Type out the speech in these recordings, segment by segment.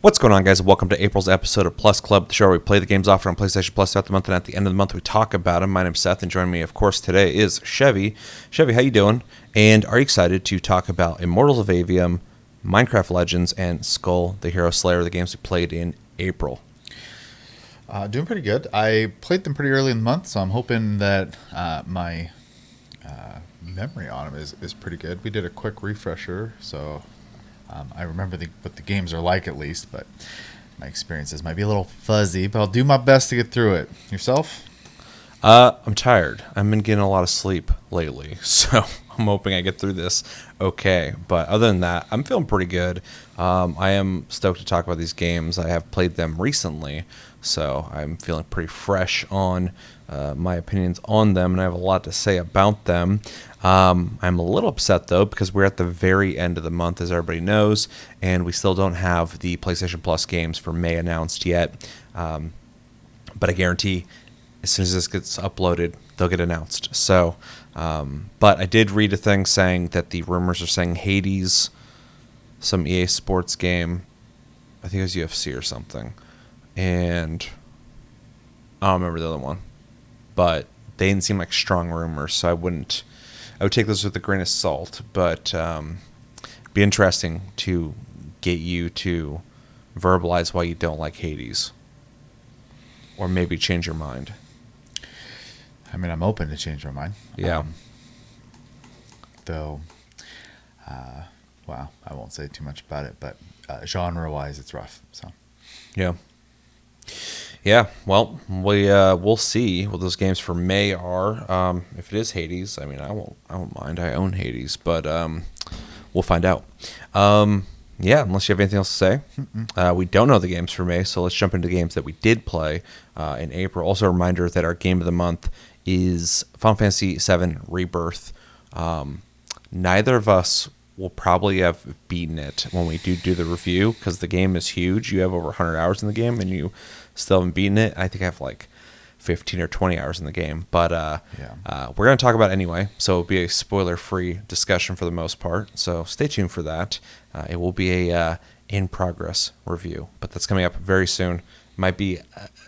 What's going on, guys? Welcome to April's episode of Plus Club, the show where we play the games offered on PlayStation Plus throughout the month, and at the end of the month, we talk about them. My name's Seth, and joining me, of course, today is Chevy. Chevy, how you doing? And are you excited to talk about Immortals of Aveum, Minecraft Legends, and Skul, the Hero Slayer, the games we played in April? Doing pretty good. I played them pretty early in the month, so I'm hoping that my memory on them is pretty good. We did a quick refresher, so I remember what the games are like at least, but my experiences might be a little fuzzy, but I'll do my best to get through it. Yourself? I'm tired. I've been getting a lot of sleep lately, so I'm hoping I get through this okay. But other than that, I'm feeling pretty good. I am stoked to talk about these games. I have played them recently, so I'm feeling pretty fresh on my opinions on them, and I have a lot to say about them. I'm a little upset, though, because we're at the very end of the month, as everybody knows, and we still don't have the PlayStation Plus games for May announced yet. But I guarantee as soon as this gets uploaded, they'll get announced. So, but I did read a thing saying that the rumors are saying Hades, some EA Sports game, I think it was UFC or something, and I don't remember the other one, but they didn't seem like strong rumors, so I would take those with a grain of salt, but it'd be interesting to get you to verbalize why you don't like Hades, or maybe change your mind. I mean, I'm open to change my mind. Yeah. Though, well, I won't say too much about it, but genre-wise, it's rough. So. Yeah. Yeah, well, we'll see what those games for May are. If it is Hades, I mean, I won't mind. I own Hades, but we'll find out. Yeah, unless you have anything else to say. We don't know the games for May, so let's jump into the games that we did play in April. Also, a reminder that our game of the month is Final Fantasy VII Rebirth. Neither of us will probably have beaten it when we do the review, because the game is huge. You have over 100 hours in the game, and you still haven't beaten it. I think I have like 15 or 20 hours in the game. But we're going to talk about it anyway, so it'll be a spoiler-free discussion for the most part. So stay tuned for that. It will be a in-progress review, but that's coming up very soon. Might be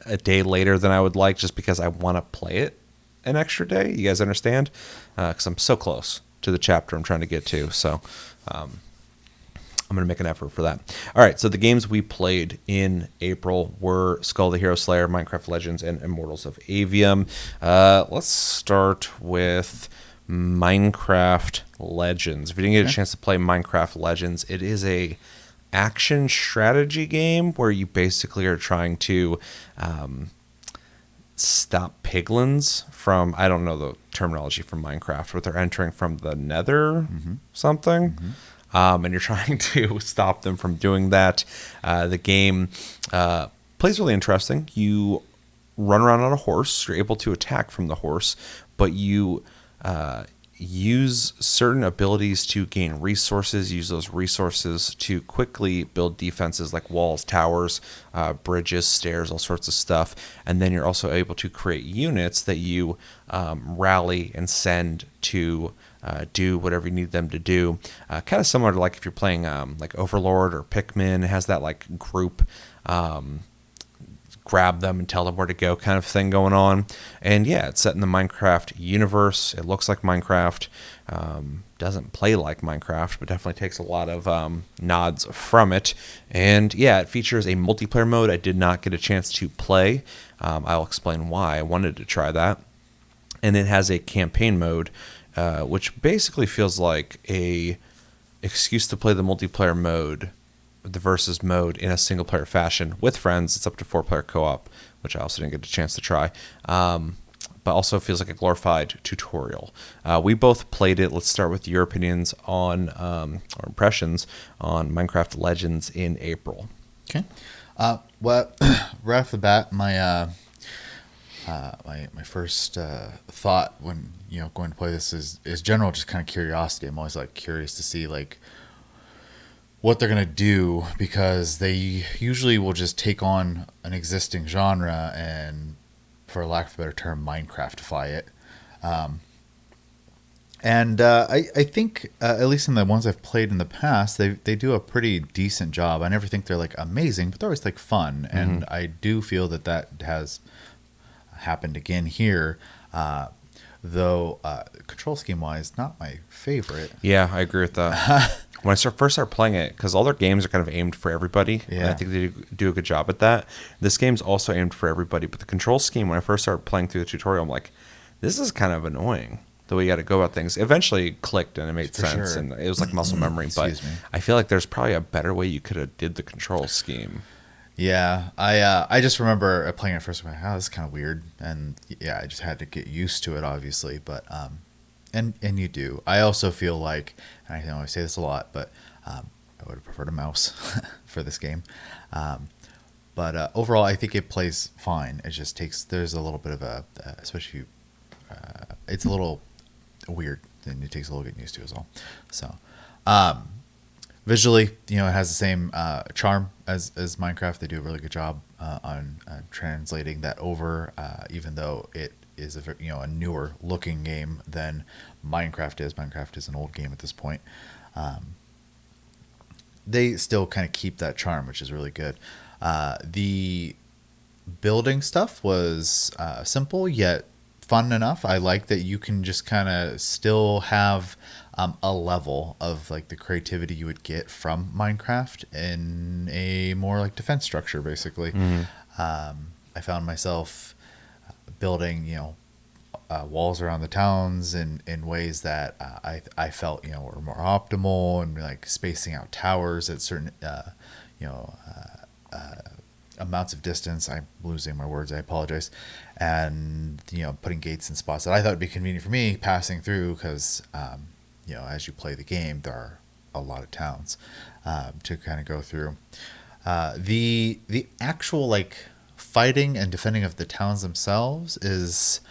a day later than I would like, just because I want to play it an extra day. You guys understand? Because I'm so close to the chapter I'm trying to get to. So I'm going to make an effort for that. All right, so the games we played in April were Skul the Hero Slayer, Minecraft Legends, and Immortals of Aveum. Let's start with Minecraft Legends. If you didn't get a chance to play Minecraft Legends, it is a action strategy game where you basically are trying to stop piglins from, I don't know the terminology from Minecraft, but they're entering from the nether something. And you're trying to stop them from doing that. The game plays really interesting. You run around on a horse. You're able to attack from the horse, but you use certain abilities to gain resources, use those resources to quickly build defenses like walls, towers, bridges, stairs, all sorts of stuff. And then you're also able to create units that you rally and send to do whatever you need them to do. Kind of similar to like if you're playing like Overlord or Pikmin. It has that like group grab them and tell them where to go kind of thing going on. And yeah, it's set in the Minecraft universe. It looks like Minecraft. Doesn't play like Minecraft, but definitely takes a lot of nods from it. And yeah, it features a multiplayer mode I did not get a chance to play. I'll explain why I wanted to try that. And it has a campaign mode, which basically feels like a excuse to play the multiplayer mode, the versus mode, in a single player fashion with friends. It's up to 4-player co-op, which I also didn't get a chance to try, but also feels like a glorified tutorial. We both played it. Let's start with your opinions on or impressions on Minecraft Legends in April. Okay. Well, right off the bat, my my first thought when going to play this is general, just kind of curiosity. I'm always like curious to see like what they're going to do, because they usually will just take on an existing genre and, for lack of a better term, Minecraftify it. And I think at least in the ones I've played in the past, they do a pretty decent job. I never think they're like amazing, but they're always like fun. And I do feel that that has happened again here. Though control scheme wise, not my favorite. Yeah, I agree with that. When I first started playing it, because all their games are kind of aimed for everybody, and I Yeah. think they do a good job at that. This game's also aimed for everybody, but the control scheme, when I first started playing through the tutorial, I'm like, this is kind of annoying, the way you got to go about things. Eventually it clicked and it made For sense, sure. and it was like muscle memory, but Excuse me. I feel like there's probably a better way you could have did the control scheme. Yeah, I just remember playing it first. I'm like, oh, this is kind of weird, and yeah, I just had to get used to it, obviously. But and you do. I also feel like, and I know I say this a lot, but I would have preferred a mouse for this game. But overall, I think it plays fine. It just takes there's a little bit of a, especially if you, it's a little weird, and it takes a little getting used to as well. So. Visually, it has the same charm as Minecraft. They do a really good job on translating that over, even though it is a newer looking game than Minecraft is. Minecraft is an old game at this point. They still kind of keep that charm, which is really good. The building stuff was simple yet fun enough. I like that you can just kind of still have a level of like the creativity you would get from Minecraft in a more like defense structure, basically. I found myself building, walls around the towns in ways that I felt were more optimal, and like spacing out towers at certain you know amounts of distance. I'm losing my words. I apologize. And putting gates in spots that I thought would be convenient for me passing through, because as you play the game, there are a lot of towns to kind of go through. The actual like fighting and defending of the towns themselves is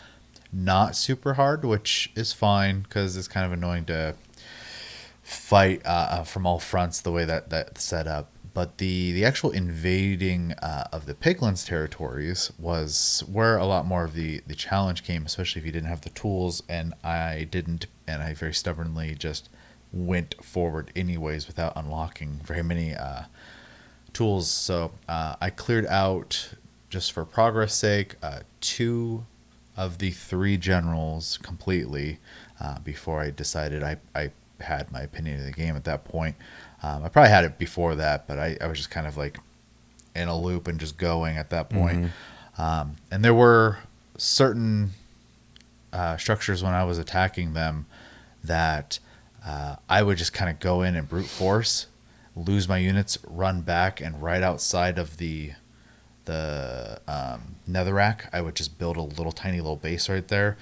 not super hard, which is fine because it's kind of annoying to fight from all fronts the way that's set up. But the actual invading of the piglins' territories was where a lot more of the challenge came, especially if you didn't have the tools. And I didn't, and I very stubbornly just went forward anyways without unlocking very many tools. So I cleared out, just for progress sake, 2 of the 3 generals completely before I decided I had my opinion of the game at that point. I probably had it before that, but I was just kind of like in a loop and just going at that point. And there were certain structures when I was attacking them that I would just kind of go in and brute force, lose my units, run back, and right outside of the netherrack, I would just build a little tiny little base right there,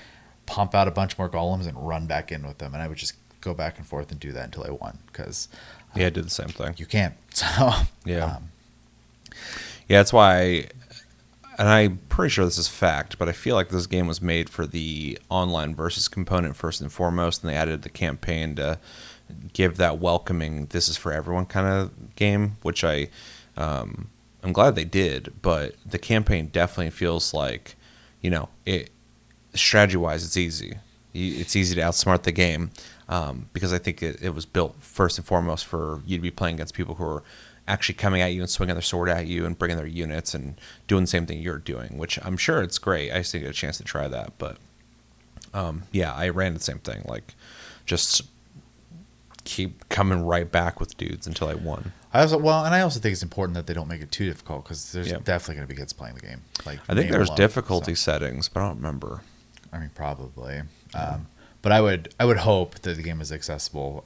pump out a bunch more golems, and run back in with them. And I would just go back and forth and do that until I won, because Yeah, I did the same thing. you can't. So Yeah. Yeah, that's why and I'm pretty sure this is fact, but I feel like this game was made for the online versus component first and foremost, and they added the campaign to give that welcoming, this is for everyone kind of game, which I'm glad they did, but the campaign definitely feels like, it strategy-wise, it's easy. It's easy to outsmart the game, because I think it was built first and foremost for you to be playing against people who are actually coming at you and swinging their sword at you and bringing their units and doing the same thing you're doing, which I'm sure it's great. I just didn't get a chance to try that, but yeah, I ran the same thing, like just keep coming right back with dudes until I won. I also think it's important that they don't make it too difficult, because there's Yeah. definitely going to be kids playing the game. Like I think name there's alone, difficulty so. settings, but I don't remember. I mean, probably. But I would hope that the game is accessible,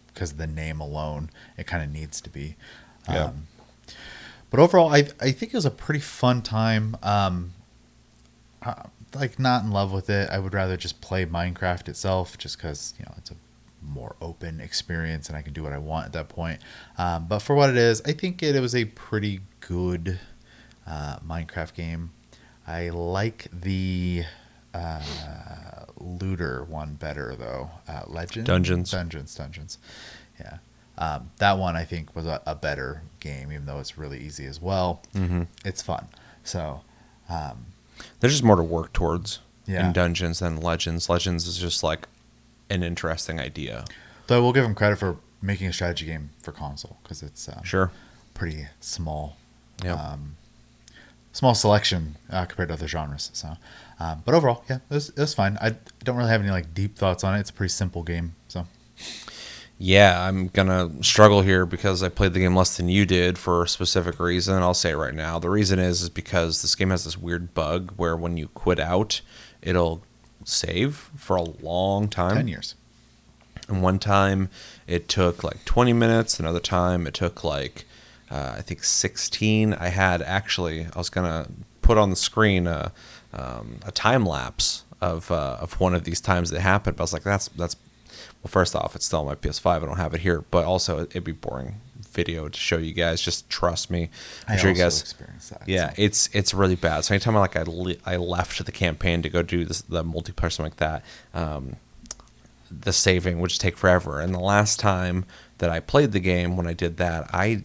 because the name alone, it kind of needs to be. Yeah. But overall, I think it was a pretty fun time. Like, not in love with it. I would rather just play Minecraft itself, just because it's a more open experience and I can do what I want at that point. But for what it is, I think it was a pretty good Minecraft game. I like the looter one better, though. Legend? Dungeons. Yeah. That one I think was a better game, even though it's really easy as well. Mm-hmm. It's fun. So There's just more to work towards Yeah. in Dungeons than Legends. Legends is just like an interesting idea. Though I will give them credit for making a strategy game for console because it's Sure. pretty small. Yep. Small selection compared to other genres. So, but overall, yeah, it was fine. I don't really have any like deep thoughts on it. It's a pretty simple game. So, Yeah, I'm gonna struggle here because I played the game less than you did for a specific reason. I'll say it right now. The reason is because this game has this weird bug where when you quit out, it'll save for a long time. 10 years. And one time it took like 20 minutes. Another time it took like I think 16. I was gonna put on the screen a time lapse of one of these times that happened. But I was like, that's well, first off, it's still on my PS5. I don't have it here, but also it'd be boring video to show you guys. Just trust me. I'm sure you guys experienced that. Yeah, so. it's really bad. So anytime I left the campaign to go do the multiplayer something like that, the saving would just take forever. And the last time that I played the game, when I did that, I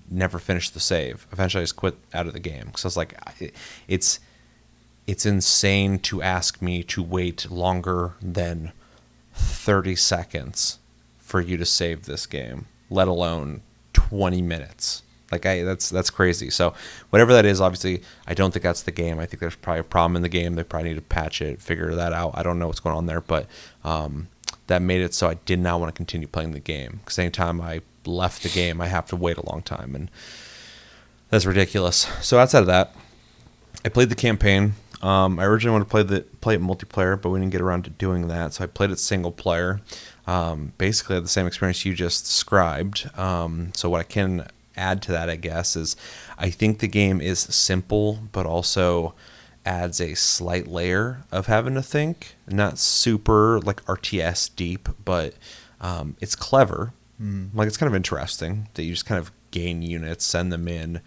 never finished the save. Eventually, I just quit out of the game because I was like, it's insane to ask me to wait longer than 30 seconds for you to save this game, let alone 20 minutes. Like that's crazy. So whatever that is, obviously, I don't think that's the game. I think there's probably a problem in the game. They probably need to patch it, figure that out. I don't know what's going on there, but that made it so I did not want to continue playing the game because anytime I left the game, I have to wait a long time, and that's ridiculous. So outside of that, I played the campaign. I originally wanted to play it multiplayer, but we didn't get around to doing that, so I played it single player. Basically, had the same experience you just described. So what I can add to that, I guess, is I think the game is simple, but also adds a slight layer of having to think. Not super like RTS deep, but it's clever. Like it's kind of interesting that you just kind of gain units, send them in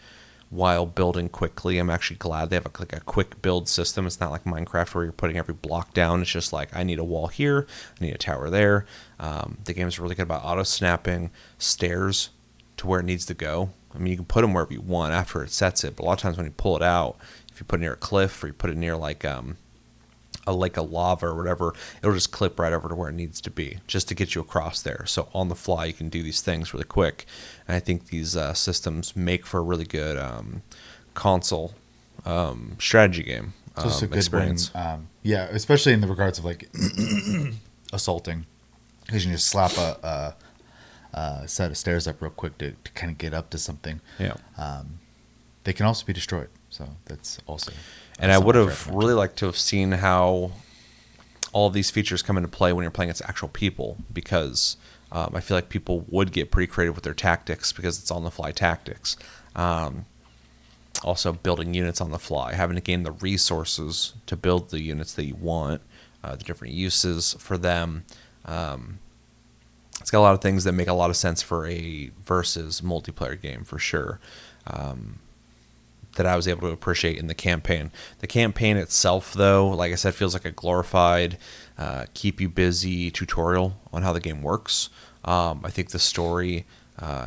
while building quickly. I'm actually glad they have a quick build system. It's not like Minecraft where you're putting every block down. It's just like, I need a wall here, I need a tower there. The game's really good about auto snapping stairs to where it needs to go. I mean, you can put them wherever you want after it sets it, but a lot of times when you pull it out, if you put it near a cliff or you put it near like a lake of lava or whatever, it'll just clip right over to where it needs to be just to get you across there. So on the fly, you can do these things really quick. And I think these systems make for a really good console strategy game So it's a good experience. one. Yeah, especially in the regards of like assaulting, because you can just slap a set of stairs up real quick to kind of get up to something. Yeah. They can also be destroyed, so that's also. And I would have something really liked to have seen how all of these features come into play when you're playing against actual people, because I feel like people would get pretty creative with their tactics because it's on-the-fly tactics. Also, building units on the fly, having to gain the resources to build the units that you want, the different uses for them. It's got a lot of things that make a lot of sense for a versus multiplayer game for sure. That I was able to appreciate in the campaign. The campaign itself, though, like I said, feels like a glorified, keep you busy tutorial on how the game works. I think the story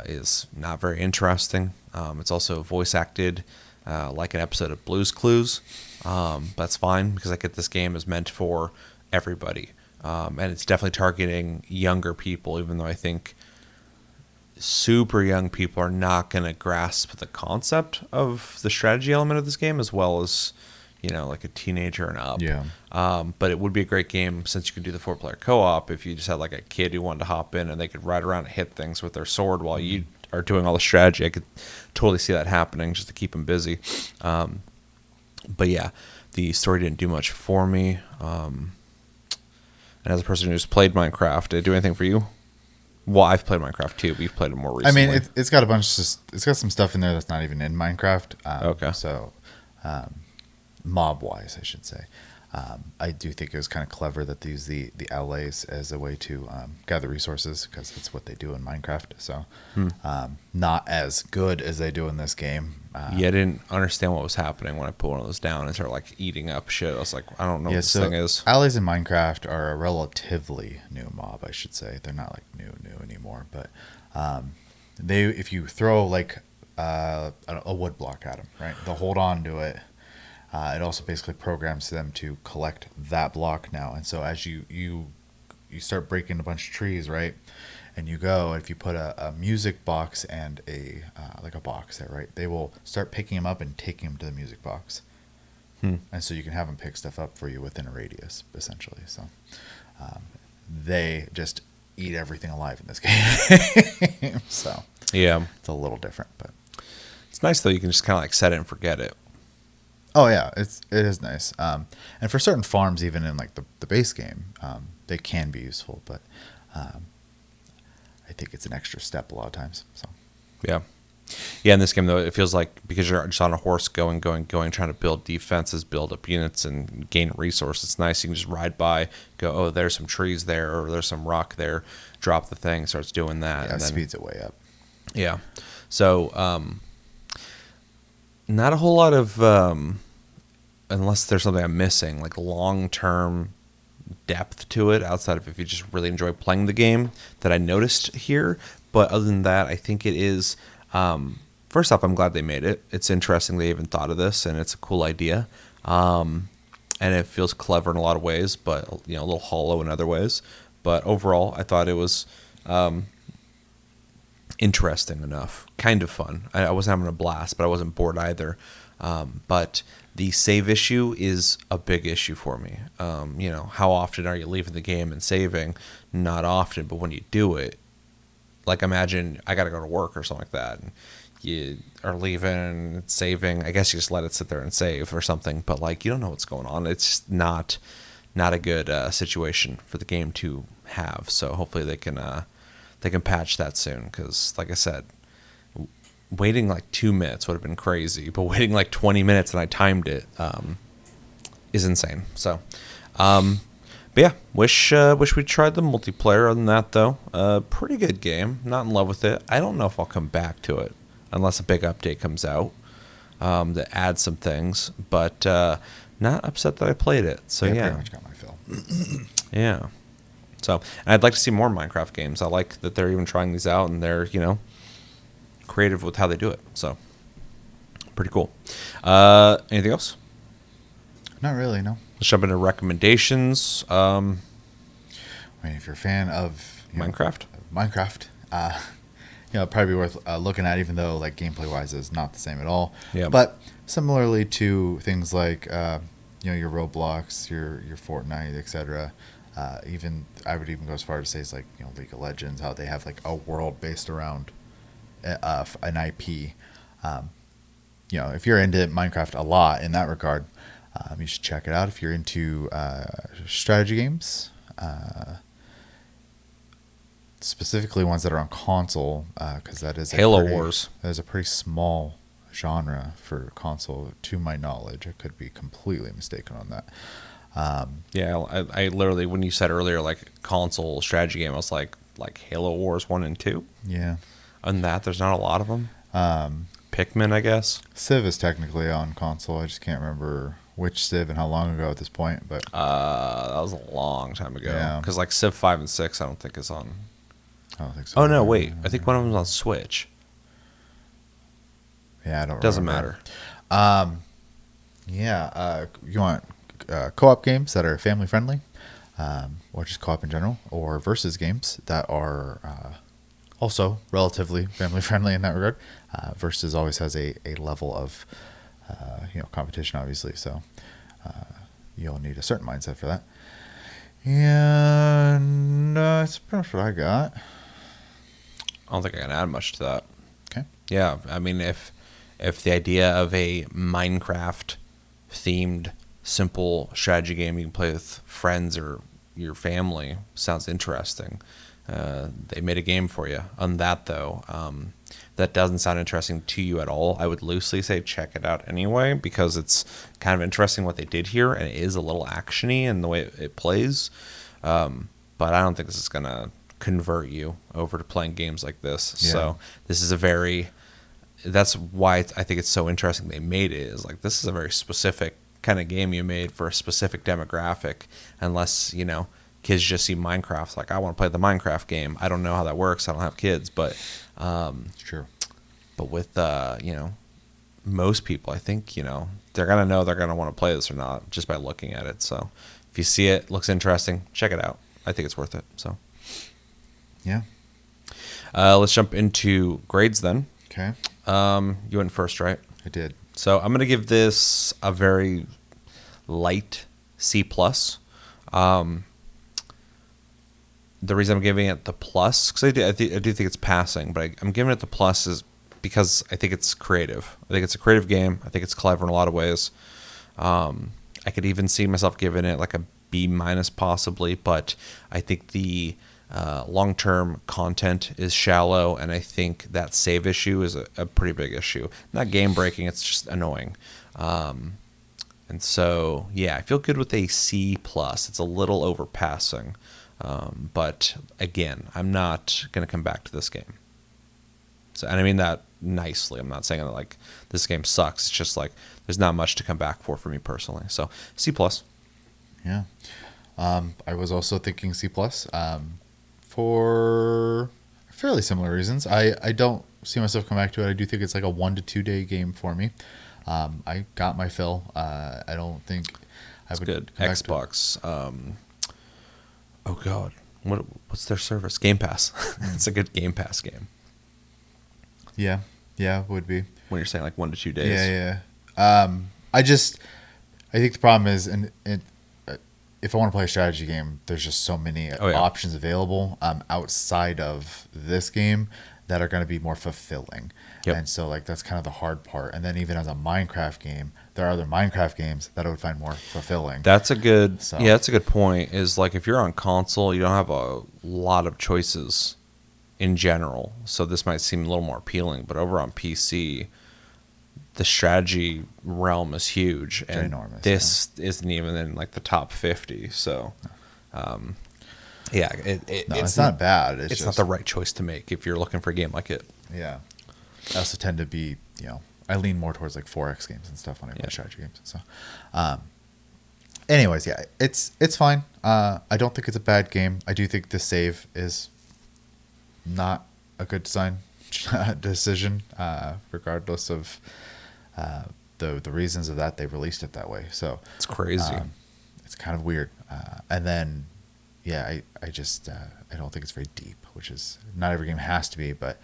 is not very interesting. It's also voice acted like an episode of Blue's Clues. That's fine because I get this game is meant for everybody. And it's definitely targeting younger people, even though I think super young people are not going to grasp the concept of the strategy element of this game as well as, like a teenager and up. Yeah. But it would be a great game since you could do the 4-player co-op if you just had like a kid who wanted to hop in and they could ride around and hit things with their sword while you are doing all the strategy. I could totally see that happening just to keep them busy. But yeah, the story didn't do much for me. And as a person who's played Minecraft, did it do anything for you? Well, I've played Minecraft too, but you've played it more recently. I mean, it's got it's got some stuff in there that's not even in Minecraft. Okay. So, mob-wise, I should say. I do think it was kind of clever that they use the outlays as a way to gather resources because that's what they do in Minecraft. So, not as good as they do in this game. Yeah, I didn't understand what was happening when I put one of those down and started like eating up shit. I was like, I don't know what this thing is. Allies in Minecraft are a relatively new mob, I should say. They're not like new anymore, but if you throw like a wood block at them, right, they'll hold on to it. It also basically programs them to collect that block now, and so as you you start breaking a bunch of trees, right? And you go, if you put a music box and a like a box there, right? They will start picking them up and taking them to the music box. And so you can have them pick stuff up for you within a radius, essentially. So they just eat everything alive in this game. So Yeah. it's a little different, but It's nice though. You can just kind of like set it and forget it. oh yeah, it is nice. And for certain farms, even in like the base game, they can be useful, but I think it's an extra step a lot of times. So Yeah. Yeah, in this game, though, it feels like because you're just on a horse going, trying to build defenses, build up units, and gain resources, it's nice. You can just ride by, go, oh, there's some trees there, or there's some rock there, drop the thing, starts doing that. yeah, and then, speeds it way up. Yeah. So, not a whole lot of, unless there's something I'm missing, like long-term depth to it outside of if you just really enjoy playing the game that I noticed here. But other than that, I think it is... first off, I'm glad they made it. It's interesting they even thought of this, and it's a cool idea. And it feels clever in a lot of ways, but a little hollow in other ways. But overall, I thought it was interesting enough, kind of fun. I wasn't having a blast, but I wasn't bored either. But the save issue is a big issue for me. How often are you leaving the game and saving? Not often, but when you do it, like imagine I got to go to work or something like that, and you are leaving and saving. I guess you just let it sit there and save or something, but like you don't know what's going on. It's just not a good situation for the game to have. So hopefully they can patch that soon, because like I said, waiting like 2 minutes would have been crazy, but waiting like 20 minutes and I timed it is insane. So. But yeah, wish we tried the multiplayer. Other than that, though, pretty good game. Not in love with it. I don't know if I'll come back to it unless a big update comes out that adds some things. But not upset that I played it. So yeah, Pretty much got my fill. yeah. So and I'd like to see more Minecraft games. I like that they're even trying these out and they're creative with how they do it. So pretty cool. Anything else? Not really, no. Let's jump into recommendations. I mean, if you're a fan of Minecraft. Minecraft, it'd probably be worth looking at, even though like gameplay wise is not the same at all. Yeah. But similarly to things like your Roblox, your Fortnite, etc. Even I would even go as far as to say it's like League of Legends, how they have like a world based around an IP. If you're into Minecraft a lot in that regard. You should check it out if you're into strategy games, specifically ones that are on console, because that is Halo Wars. That is a pretty small genre for console, to my knowledge. I could be completely mistaken on that. Yeah, I literally, when you said earlier, like console strategy game, I was like Halo Wars 1 and 2. Yeah. And that, there's not a lot of them. Pikmin, I guess. Civ is technically on console. I just can't remember which Civ and how long ago at this point. But that was a long time ago. Yeah. Because like Civ 5 and 6, I don't think is on. I don't think so. Oh, no, wait. I think one of them's on Switch. Yeah, I don't Doesn't remember. matter. You want co-op games that are family friendly, or just co-op in general, or versus games that are also relatively family friendly in that regard. Versus always has a level of competition, obviously, so you'll need a certain mindset for that. And that's pretty much what I got. I don't think I can add much to that. Okay. Yeah, I mean, if the idea of a Minecraft themed simple strategy game you can play with friends or your family sounds interesting, they made a game for you. On that though, that doesn't sound interesting to you at all, I would loosely say check it out anyway, because it's kind of interesting what they did here, and it is a little actiony in the way it plays. But I don't think this is gonna convert you over to playing games like this. Yeah. So this is that's why I think it's so interesting they made it, is like this is a very specific kind of game you made for a specific demographic. Unless kids just see Minecraft, like I want to play the Minecraft game. I don't know how that works. I don't have kids, but It's true. But with most people, I think they're gonna know they're gonna want to play this or not just by looking at it. So if you see it looks interesting, check it out. I think it's worth it. So Yeah. let's jump into grades then. Okay. You went first, right? I did. So I'm going to give this a very light C+. The reason I'm giving it the plus, because I do think it's passing, but I'm giving it the plus is because I think it's creative. I think it's a creative game. I think it's clever in a lot of ways. I could even see myself giving it like a B minus possibly, but I think the long-term content is shallow, and I think that save issue is a pretty big issue. Not game-breaking, it's just annoying. And so, yeah, I feel good with a C+. It's a little overpassing. But again, I'm not going to come back to this game. So, and I mean that nicely. I'm not saying that like this game sucks. It's just like there's not much to come back for me personally. So C+. Yeah. I was also thinking C+, for fairly similar reasons. I don't see myself come back to it. I do think it's like a 1 to 2 day game for me. I got my fill. I don't think I would Good. come back to it. Xbox. Oh God, what's their service? Game Pass. It's a good Game Pass game. Yeah, would be. When you're saying like 1 to 2 days. Yeah. I think the problem is, if I want to play a strategy game, there's just so many options available outside of this game that are going to be more fulfilling. Yep. And so like that's kind of the hard part. And then even as a Minecraft game, there are other Minecraft games that I would find more fulfilling. That's a good So- yeah, that's a good point. Is like if you're on console, you don't have a lot of choices in general. So this might seem a little more appealing, but over on PC, the strategy realm is huge, and Ginormous, this isn't even in like the top 50. So, yeah, it's not bad. It's not the right choice to make if you're looking for a game like it. Yeah. I also tend to be, I lean more towards like 4X games and stuff when I play Yeah. strategy games. So, anyways, yeah, it's fine. I don't think it's a bad game. I do think the save is not a good design decision, regardless of the reasons of that. They released it that way. So It's crazy. it's kind of weird. And then, yeah, I just I don't think it's very deep, which is not every game has to be, but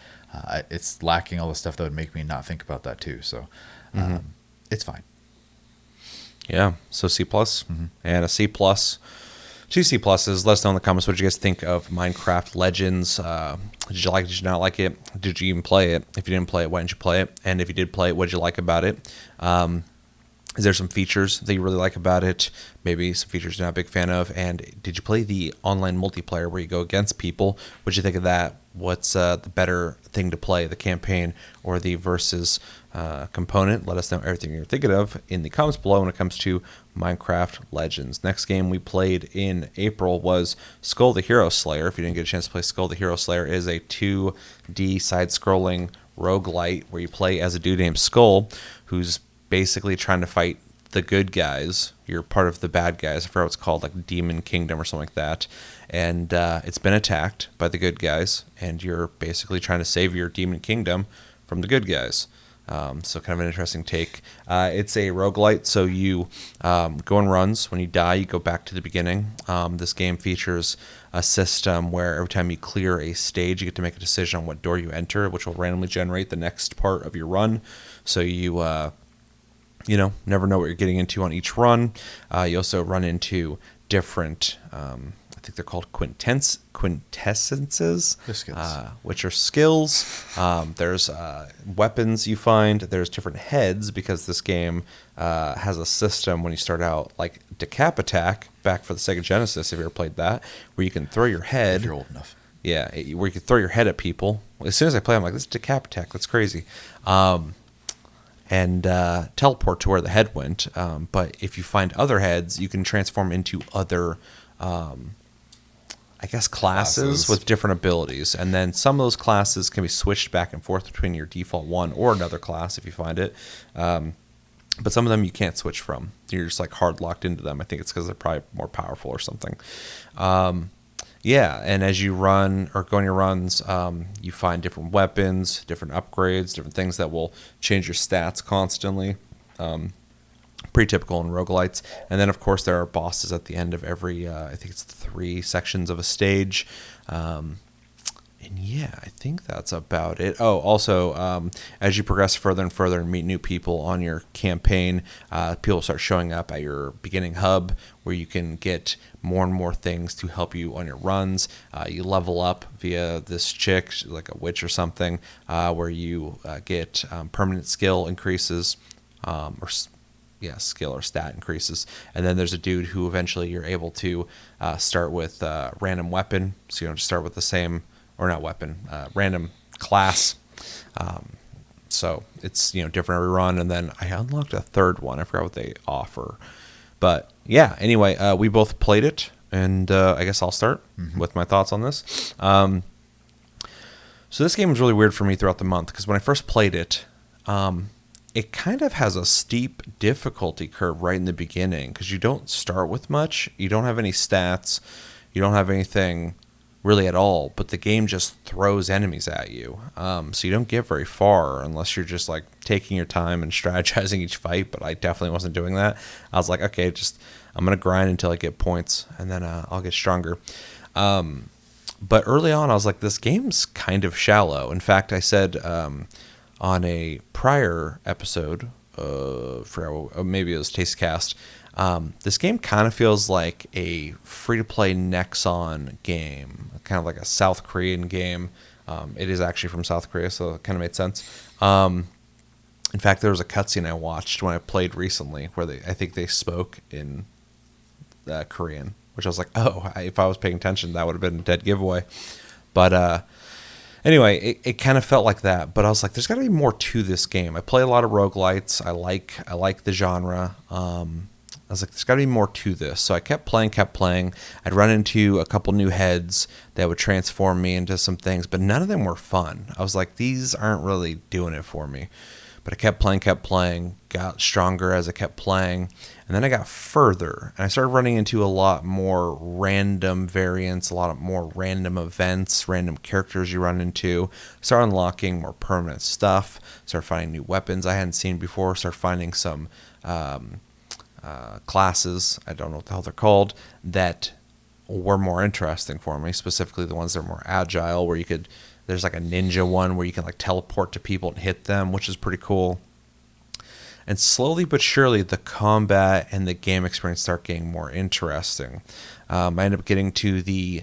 it's lacking all the stuff that would make me not think about that too. So it's fine. Yeah, so C+, and a C+, 2 C+. Let us know in the comments what you guys think of Minecraft Legends. Did you like it? Did you not like it? Did you even play it? If you didn't play it, why didn't you play it? And if you did play it, what did you like about it? Is there some features that you really like about it? Maybe some features you're not a big fan of. And did you play the online multiplayer where you go against people? What did you think of that? What's the better thing to play, the campaign or the versus component? Let us know everything you're thinking of in the comments below when it comes to Minecraft Legends. Next game we played in April was Skul the Hero Slayer. If you didn't get a chance to play Skul the Hero Slayer, it is a 2D side-scrolling roguelite where you play as a dude named Skul, who's basically trying to fight the good guys. You're part of the bad guys. I forgot what it's called, like Demon Kingdom or something like that. And it's been attacked by the good guys, and you're basically trying to save your Demon Kingdom from the good guys. So kind of an interesting take. It's a roguelite, so you go in runs. When you die, you go back to the beginning. This game features a system where every time you clear a stage, you get to make a decision on what door you enter, which will randomly generate the next part of your run. So you never know what you're getting into on each run. You also run into different, I think they're called quintessences, which are skills. There's weapons you find. There's different heads because this game has a system when you start out, like Decap Attack, back for the Sega Genesis, if you ever played that, where you can throw your head. If you're old enough. Yeah, where you can throw your head at people. As soon as I play, I'm like, this is Decap Attack. That's crazy. And teleport to where the head went. But if you find other heads, you can transform into other, classes with different abilities. And then some of those classes can be switched back and forth between your default one or another class if you find it. But some of them you can't switch from. You're just like hard locked into them. I think it's because they're probably more powerful or something. Yeah, and as you run or go on your runs, you find different weapons, different upgrades, different things that will change your stats constantly. pretty typical in roguelites. And then, of course, there are bosses at the end of every, I think it's 3 sections of a stage. And yeah, I think that's about it. Oh, also, as you progress further and further and meet new people on your campaign, people start showing up at your beginning hub where you can get more and more things to help you on your runs. You level up via this chick, like a witch or something, where you get permanent skill increases, skill or stat increases. And then there's a dude who eventually you're able to start with random weapon. So you don't just start with the same, or not weapon, random class. So it's, different every run. And then I unlocked a third one. I forgot what they offer. But yeah, anyway, we both played it. And I guess I'll start with my thoughts on this. So this game was really weird for me throughout the month because when I first played it, it kind of has a steep difficulty curve right in the beginning because you don't start with much. You don't have any stats. You don't have anything really at all, but the game just throws enemies at you. So you don't get very far unless you're just like taking your time and strategizing each fight, but I definitely wasn't doing that. I was like, okay, I'm going to grind until I get points and then I'll get stronger. But early on, I was like, this game's kind of shallow. In fact, I said on a prior episode, maybe it was Tastecast, this game kind of feels like a free-to-play Nexon game, kind of like a South Korean game. It is actually from South Korea, so it kind of made sense. In fact, there was a cutscene I watched when I played recently where I think they spoke in Korean, which I was like, if I was paying attention, that would have been a dead giveaway. But anyway, it kind of felt like that. But I was like, there's got to be more to this game. I play a lot of roguelites. I like the genre. I was like, there's got to be more to this. So I kept playing. I'd run into a couple new heads that would transform me into some things, but none of them were fun. I was like, these aren't really doing it for me. But I kept playing, got stronger as I kept playing. And then I got further, and I started running into a lot more random variants, a lot more random events, random characters you run into. Started unlocking more permanent stuff, started finding new weapons I hadn't seen before, started finding some classes, I don't know what the hell they're called, that were more interesting for me, specifically the ones that are more agile, where there's like a ninja one where you can like teleport to people and hit them, which is pretty cool. And slowly but surely, the combat and the game experience start getting more interesting. I ended up getting to the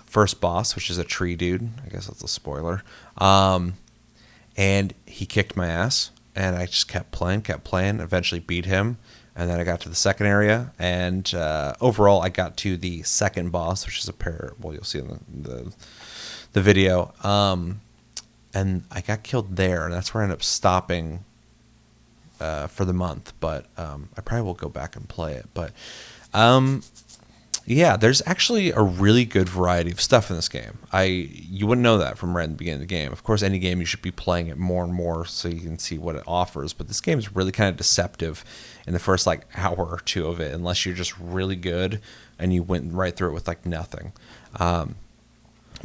first boss, which is a tree dude. I guess that's a spoiler. And he kicked my ass, and I just kept playing, eventually beat him. And then I got to the second area, and overall I got to the second boss, which is a pair. Well, you'll see in the video. And I got killed there, and that's where I ended up stopping for the month. But I probably will go back and play it. But yeah, there's actually a really good variety of stuff in this game. You wouldn't know that from right in the beginning of the game. Of course, any game you should be playing it more and more so you can see what it offers. But this game is really kind of deceptive in the first like hour or two of it, unless you're just really good and you went right through it with like nothing. But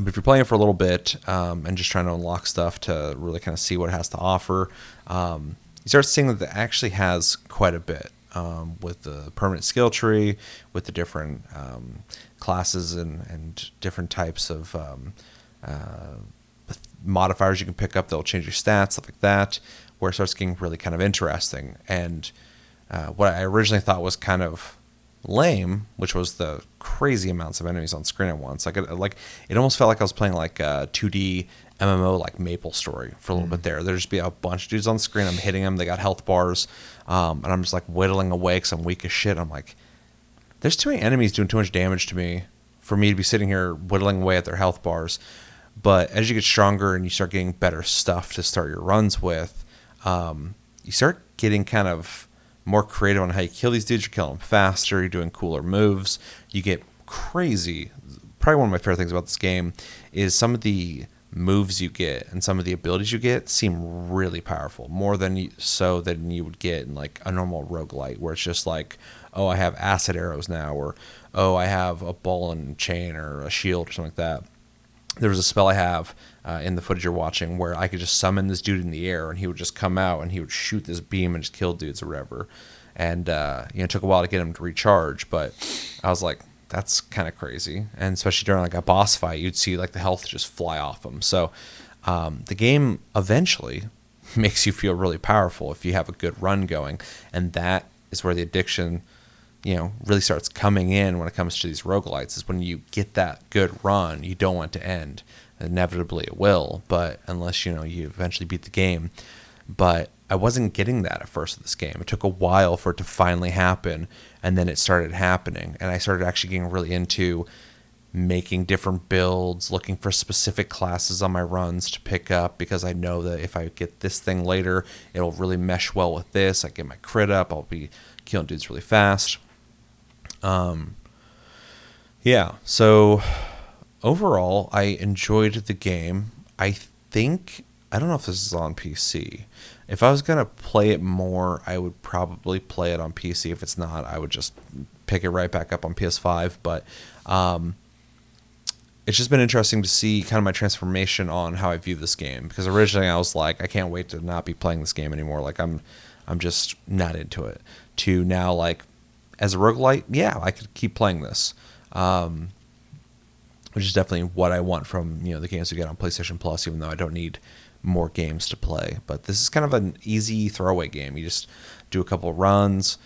if you're playing it for a little bit and just trying to unlock stuff to really kind of see what it has to offer, you start seeing that it actually has quite a bit. With the permanent skill tree, with the different classes and different types of modifiers you can pick up that'll change your stats, stuff like that, where it starts getting really kind of interesting. And what I originally thought was kind of lame, which was the crazy amounts of enemies on screen at once. It almost felt like I was playing like a 2D MMO like Maple Story for a little bit there. There'd just be a bunch of dudes on the screen. I'm hitting them. They got health bars. And I'm just like whittling away because I'm weak as shit. I'm like, there's too many enemies doing too much damage to me for me to be sitting here whittling away at their health bars. But as you get stronger and you start getting better stuff to start your runs with, you start getting kind of more creative on how you kill these dudes. You're killing them faster. You're doing cooler moves. You get crazy. Probably one of my favorite things about this game is some of the moves you get and some of the abilities you get seem really powerful, more than you would get in like a normal roguelite, where it's just like, oh, I have acid arrows now, or oh, I have a ball and chain or a shield or something like that. There was a spell I have in the footage you're watching where I could just summon this dude in the air and he would just come out and he would shoot this beam and just kill dudes or whatever. and it took a while to get them to recharge. But I was like, that's kind of crazy, and especially during like a boss fight, you'd see like the health just fly off them. So the game eventually makes you feel really powerful if you have a good run going, and that is where the addiction really starts coming in when it comes to these roguelites, is when you get that good run, you don't want it to end. Inevitably it will, but unless you eventually beat the game. But I wasn't getting that at first of this game. It took a while for it to finally happen, and then it started happening, and I started actually getting really into making different builds, looking for specific classes on my runs to pick up, because I know that if I get this thing later, it'll really mesh well with this. I get my crit up, I'll be killing dudes really fast. Yeah, so overall, I enjoyed the game. I don't know if this is on PC. If I was going to play it more, I would probably play it on PC. If it's not, I would just pick it right back up on PS5. But it's just been interesting to see kind of my transformation on how I view this game. Because originally I was like, I can't wait to not be playing this game anymore. Like I'm just not into it. To now, like, as a roguelite, yeah, I could keep playing this. Which is definitely what I want from the games we get on PlayStation Plus, even though I don't need more games to play. But this is kind of an easy throwaway game. You just do a couple of runs,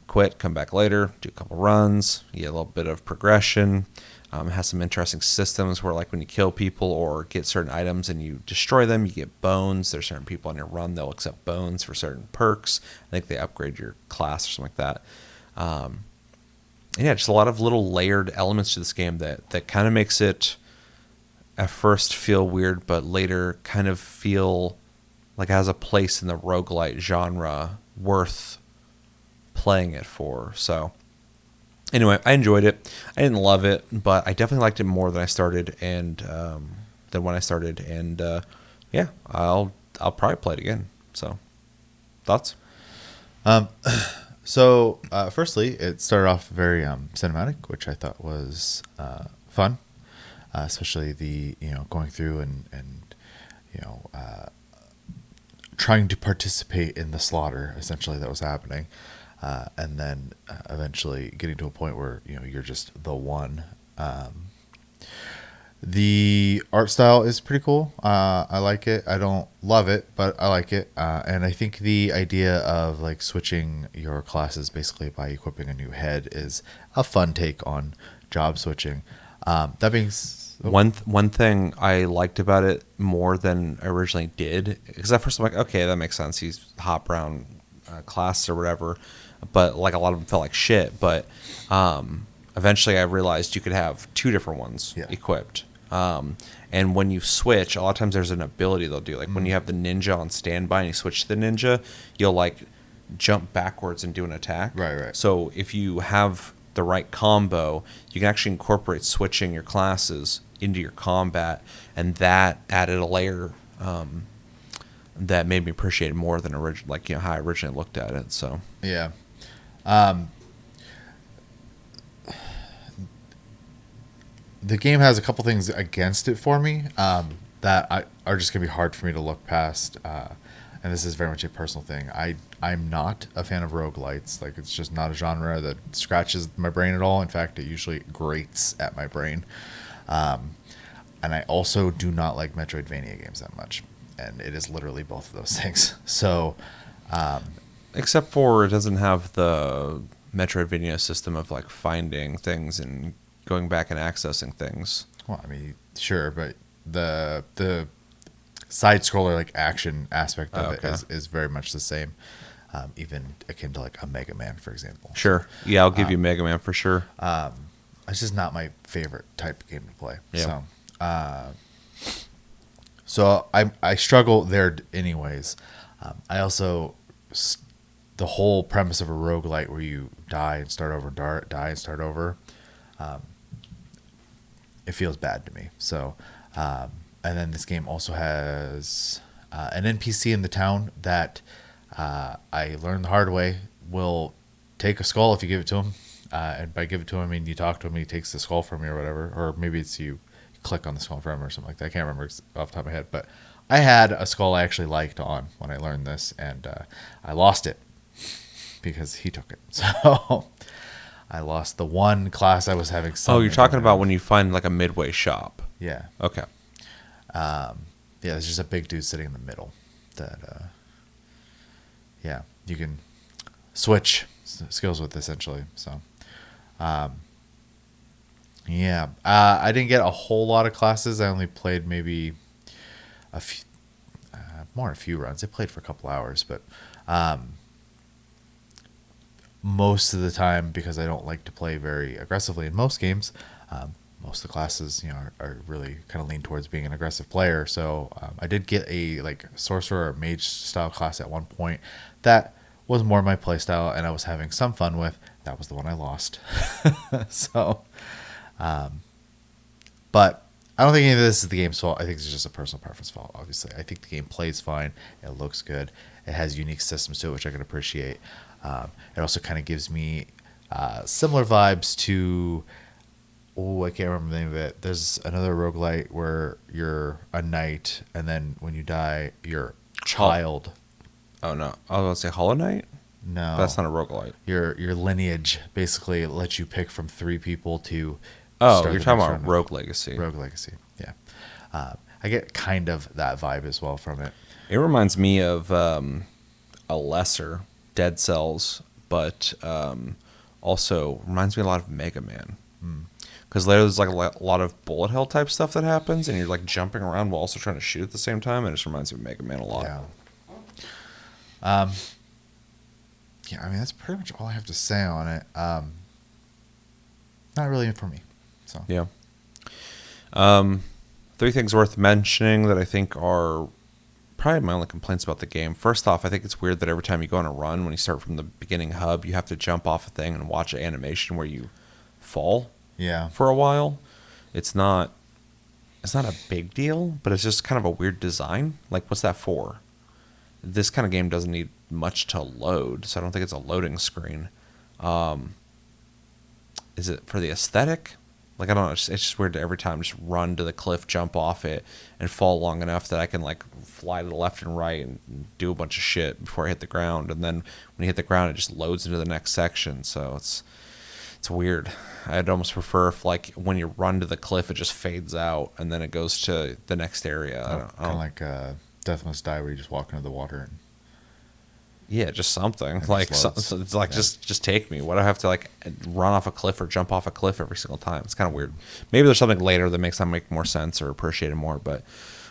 quit, come back later, do a couple of runs, you get a little bit of progression. It has some interesting systems where, like, when you kill people or get certain items and you destroy them, you get bones. There's certain people on your run that'll accept bones for certain perks. I think they upgrade your class or something like that. Yeah, just a lot of little layered elements to this game that kind of makes it at first feel weird, but later kind of feel like it has a place in the roguelite genre worth playing it for. So anyway, I enjoyed it. I didn't love it, but I definitely liked it more than I started, and than when I started. And yeah, I'll probably play it again. So thoughts? So, firstly, it started off very cinematic, which I thought was fun, especially the going through and trying to participate in the slaughter, essentially, that was happening, and then eventually getting to a point where you're just the one. The art style is pretty cool. I like it. I don't love it, but I like it. And I think the idea of like switching your classes basically by equipping a new head is a fun take on job switching. That being one thing I liked about it more than I originally did, because at first I'm like, okay, that makes sense. He's hot brown class or whatever, but like a lot of them felt like shit. But eventually I realized you could have two different ones equipped. And when you switch, a lot of times there's an ability they'll do. Like when you have the ninja on standby and you switch to the ninja, you'll like jump backwards and do an attack. Right. So if you have the right combo, you can actually incorporate switching your classes into your combat, and that added a layer that made me appreciate it more than how I originally looked at it. So yeah. The game has a couple things against it for me that are just going to be hard for me to look past. And this is very much a personal thing. I'm not a fan of roguelites. Like, it's just not a genre that scratches my brain at all. In fact, it usually grates at my brain. And I also do not like Metroidvania games that much. And it is literally both of those things. So, except for it doesn't have the Metroidvania system of like finding things and going back and accessing things. Well, I mean, sure, but the side scroller like action aspect of it is very much the same, even akin to like a Mega Man, for example. Sure, yeah, I'll give you Mega Man for sure. It's just not my favorite type of game to play. Yeah. So I struggle there anyways. I also the whole premise of a roguelite where you die and start over, die and start over. It feels bad to me. So, and then this game also has an NPC in the town that I learned the hard way will take a skull if you give it to him. And by give it to him, I mean you talk to him, he takes the skull from you or whatever. Or maybe it's you click on the skull from him or something like that. I can't remember off the top of my head. But I had a skull I actually liked on when I learned this, and I lost it because he took it. So I lost the one class I was having some. Oh, you're talking internet about of. when you find like a midway shop. Yeah. Okay. Yeah, there's just a big dude sitting in the middle that, yeah, you can switch skills with essentially. So, yeah, I didn't get a whole lot of classes. I only played maybe a few, more than a few runs. I played for a couple hours, but most of the time, because I don't like to play very aggressively in most games, most of the classes, are really kind of lean towards being an aggressive player. So I did get a like sorcerer or mage style class at one point that was more my play style, and I was having some fun with. That was the one I lost. So, but I don't think any of this is the game's fault. I think it's just a personal preference fault. Obviously, I think the game plays fine. It looks good. It has unique systems to it, which I can appreciate. It also kind of gives me similar vibes to, I can't remember the name of it. There's another roguelite where you're a knight, and then when you die, you're child. Oh no, I was going to say Hollow Knight. No, That's not a roguelite. Your lineage basically lets you pick from 3 people to. Oh, start you're the talking next about round. Rogue Legacy. Rogue Legacy, yeah. I get kind of that vibe as well from it. It reminds me of a lesser Dead Cells, but also reminds me a lot of Mega Man. Because there's like a lot of bullet hell type stuff that happens, and you're like jumping around while also trying to shoot at the same time, and it just reminds me of Mega Man a lot. Yeah. Yeah, I mean that's pretty much all I have to say on it. Not really for me. So Yeah. 3 things worth mentioning that I think are probably my only complaints about the game. First off, I think it's weird that every time you go on a run, when you start from the beginning hub, you have to jump off a thing and watch an animation where you fall yeah, for a while. It's not a big deal, but it's just kind of a weird design. Like, what's that for? This kind of game doesn't need much to load, so I don't think it's a loading screen. Is it for the aesthetic? Like, I don't know. It's just weird to every time just run to the cliff, jump off it, and fall long enough that I can, like, fly to the left and right and do a bunch of shit before I hit the ground. And then when you hit the ground, it just loads into the next section. So it's weird. I'd almost prefer if, like, when you run to the cliff, it just fades out and then it goes to the next area. I kind of like Death Must Die, where you just walk into the water and Yeah, just something It like just loads. so it's like Yeah. just take me. What do I have to like run off a cliff or jump off a cliff every single time? It's kind of weird. Maybe there's something later that makes that make more sense or appreciate it more. But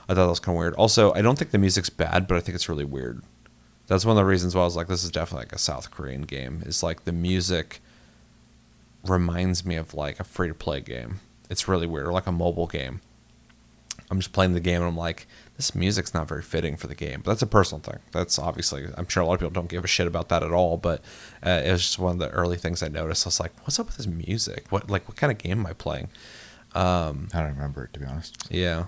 I thought that was kind of weird. Also, I don't think the music's bad, but I think it's really weird. That's one of the reasons why I was like, this is definitely like a South Korean game. Is like the music reminds me of like a free to play game. It's really weird, or like a mobile game. I'm just playing the game and I'm like, this music's not very fitting for the game. But that's a personal thing. That's obviously, I'm sure a lot of people don't give a shit about that at all. But it was just one of the early things I noticed. I was like, what's up with this music? What kind of game am I playing? I don't remember it, to be honest. Yeah.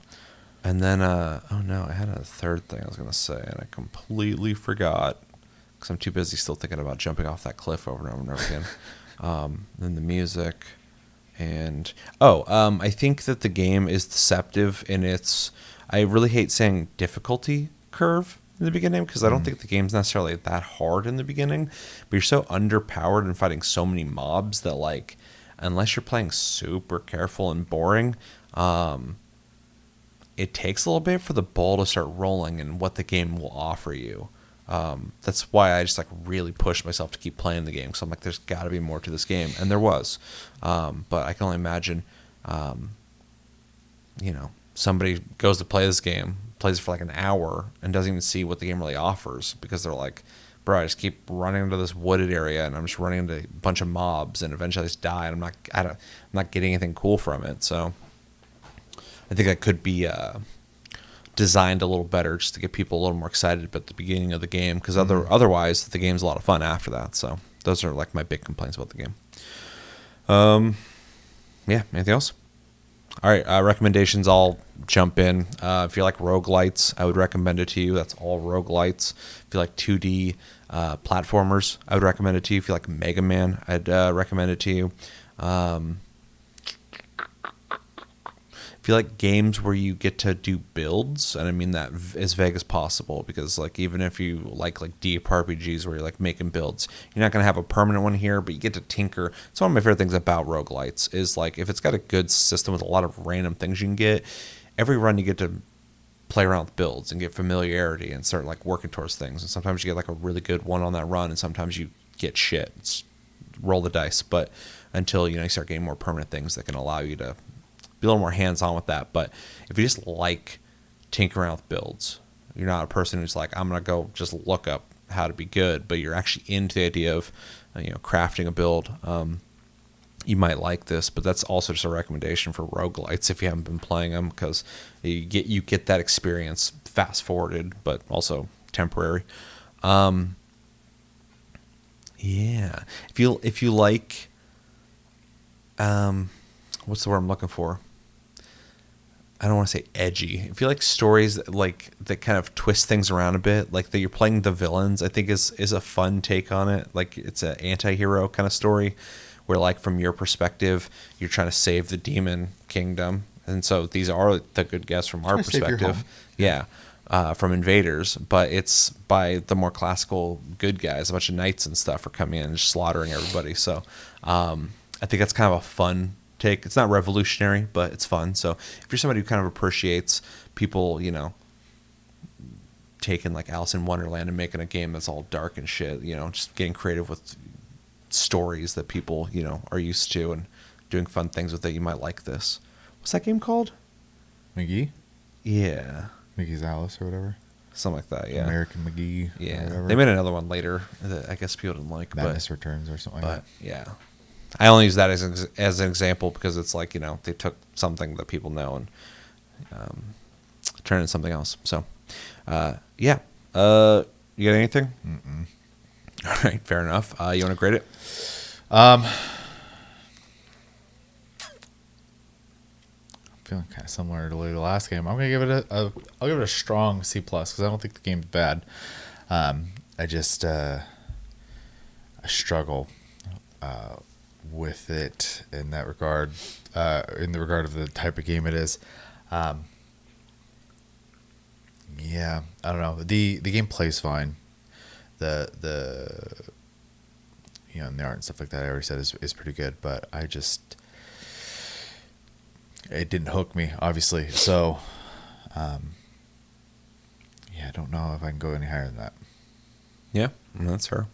And then, oh no, I had a third thing I was going to say and I completely forgot because I'm too busy still thinking about jumping off that cliff over and over and over again. Then the music. And I think that the game is deceptive in its. I really hate saying difficulty curve in the beginning because I don't think the game's necessarily that hard in the beginning, but you're so underpowered and fighting so many mobs that like, unless you're playing super careful and boring, it takes a little bit for the ball to start rolling and what the game will offer you. That's why I just like really pushed myself to keep playing the game. So I'm like, there's got to be more to this game, and there was. But I can only imagine, somebody goes to play this game, plays it for like an hour, and doesn't even see what the game really offers because they're like, bro, I just keep running into this wooded area, and I'm just running into a bunch of mobs, and eventually I just die, and I'm not getting anything cool from it. So I think that could be designed a little better just to get people a little more excited at the beginning of the game because otherwise the game's a lot of fun after that. So those are like my big complaints about the game. Yeah, anything else? All right, recommendations. I'll jump in. If you like roguelites, I would recommend it to you. That's all roguelites. If you like 2D platformers, I would recommend it to you. If you like Mega Man, I'd recommend it to you. If feel like games where you get to do builds, and I mean that as vague as possible, because like even if you like deep RPGs where you're like making builds, you're not gonna have a permanent one here, but you get to tinker. It's one of my favorite things about roguelites is like if it's got a good system with a lot of random things you can get, every run you get to play around with builds and get familiarity and start like working towards things. And sometimes you get like a really good one on that run, and sometimes you get shit. It's roll the dice, but until you start getting more permanent things that can allow you to be a little more hands-on with that. But if you just like tinkering around with builds, you're not a person who's like, I'm gonna go just look up how to be good, but you're actually into the idea of crafting a build. You might like this, but that's also just a recommendation for roguelites if you haven't been playing them, because you get that experience fast forwarded, but also temporary. Yeah, if you like, what's the word I'm looking for? I don't want to say edgy. If you like stories that kind of twist things around a bit, like that you're playing the villains, I think is a fun take on it. Like it's an anti-hero kind of story where like from your perspective, you're trying to save the demon kingdom. And so these are the good guys from our perspective. Yeah. From invaders, but it's by the more classical good guys. A bunch of knights and stuff are coming in and just slaughtering everybody. So I think that's kind of a fun take. It's not revolutionary, but it's fun. So if you're somebody who kind of appreciates people, taking like Alice in Wonderland and making a game that's all dark and shit, just getting creative with stories that people, are used to and doing fun things with it, you might like this. What's that game called? McGee? Yeah. Mickey's Alice or whatever. Something like that, yeah. American McGee. Yeah. They made another one later that I guess people didn't like. Madness Returns or something like that. But, yeah. I only use that as an example because it's like, they took something that people know and turned it into something else. So, yeah. You got anything? Mm-mm. All right, fair enough. You want to grade it? Feeling kind of similar to the last game. I'm gonna give it I'll give it a strong C plus because I don't think the game's bad. I just I struggle with it in that regard, in the regard of the type of game it is. Yeah, I don't know. The game plays fine. The and the art and stuff like that I already said is pretty good, but it didn't hook me, obviously. So, yeah, I don't know if I can go any higher than that. Yeah, that's fair.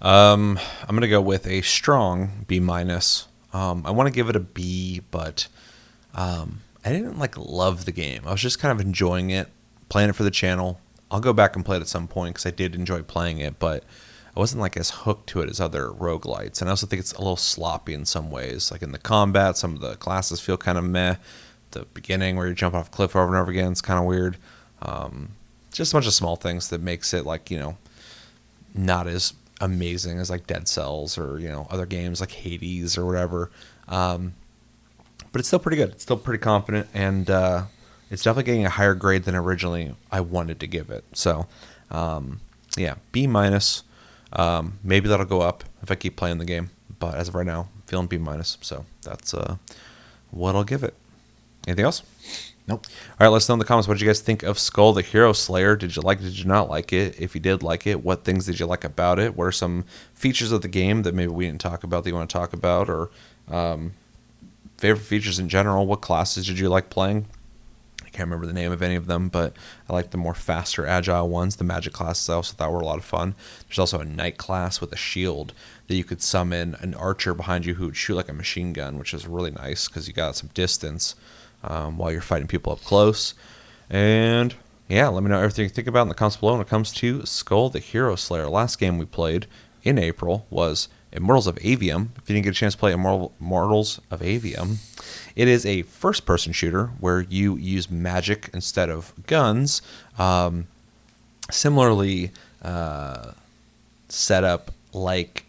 I'm going to go with a strong B minus. I want to give it a B, but I didn't love the game. I was just kind of enjoying it, playing it for the channel. I'll go back and play it at some point because I did enjoy playing it, but I wasn't as hooked to it as other roguelites. And I also think it's a little sloppy in some ways. Like in the combat, some of the classes feel kind of meh. The beginning where you jump off a cliff over and over again, it's kind of weird. Just a bunch of small things that makes it not as amazing as Dead Cells or other games like Hades or whatever. But it's still pretty good. It's still pretty confident, and it's definitely getting a higher grade than originally I wanted to give it. So yeah, B minus. Maybe that'll go up if I keep playing the game, but as of right now, I'm feeling B minus. So that's what I'll give it. Anything else? Nope. All right, let us know in the comments. What did you guys think of Skul the Hero Slayer? Did you like it? Did you not like it? If you did like it, what things did you like about it? What are some features of the game that maybe we didn't talk about that you want to talk about, or favorite features in general? What classes did you like playing? I can't remember the name of any of them, but I like the more faster, agile ones. The magic classes I also thought were a lot of fun. There's also a knight class with a shield that you could summon an archer behind you who would shoot like a machine gun, which is really nice because you got some distance while you're fighting people up close. And yeah, let me know everything you think about in the comments below when it comes to Skul the Hero Slayer. Last game we played in April was Immortals of Aveum. If you didn't get a chance to play Immortals of Aveum, it is a first-person shooter where you use magic instead of guns. Similarly set up like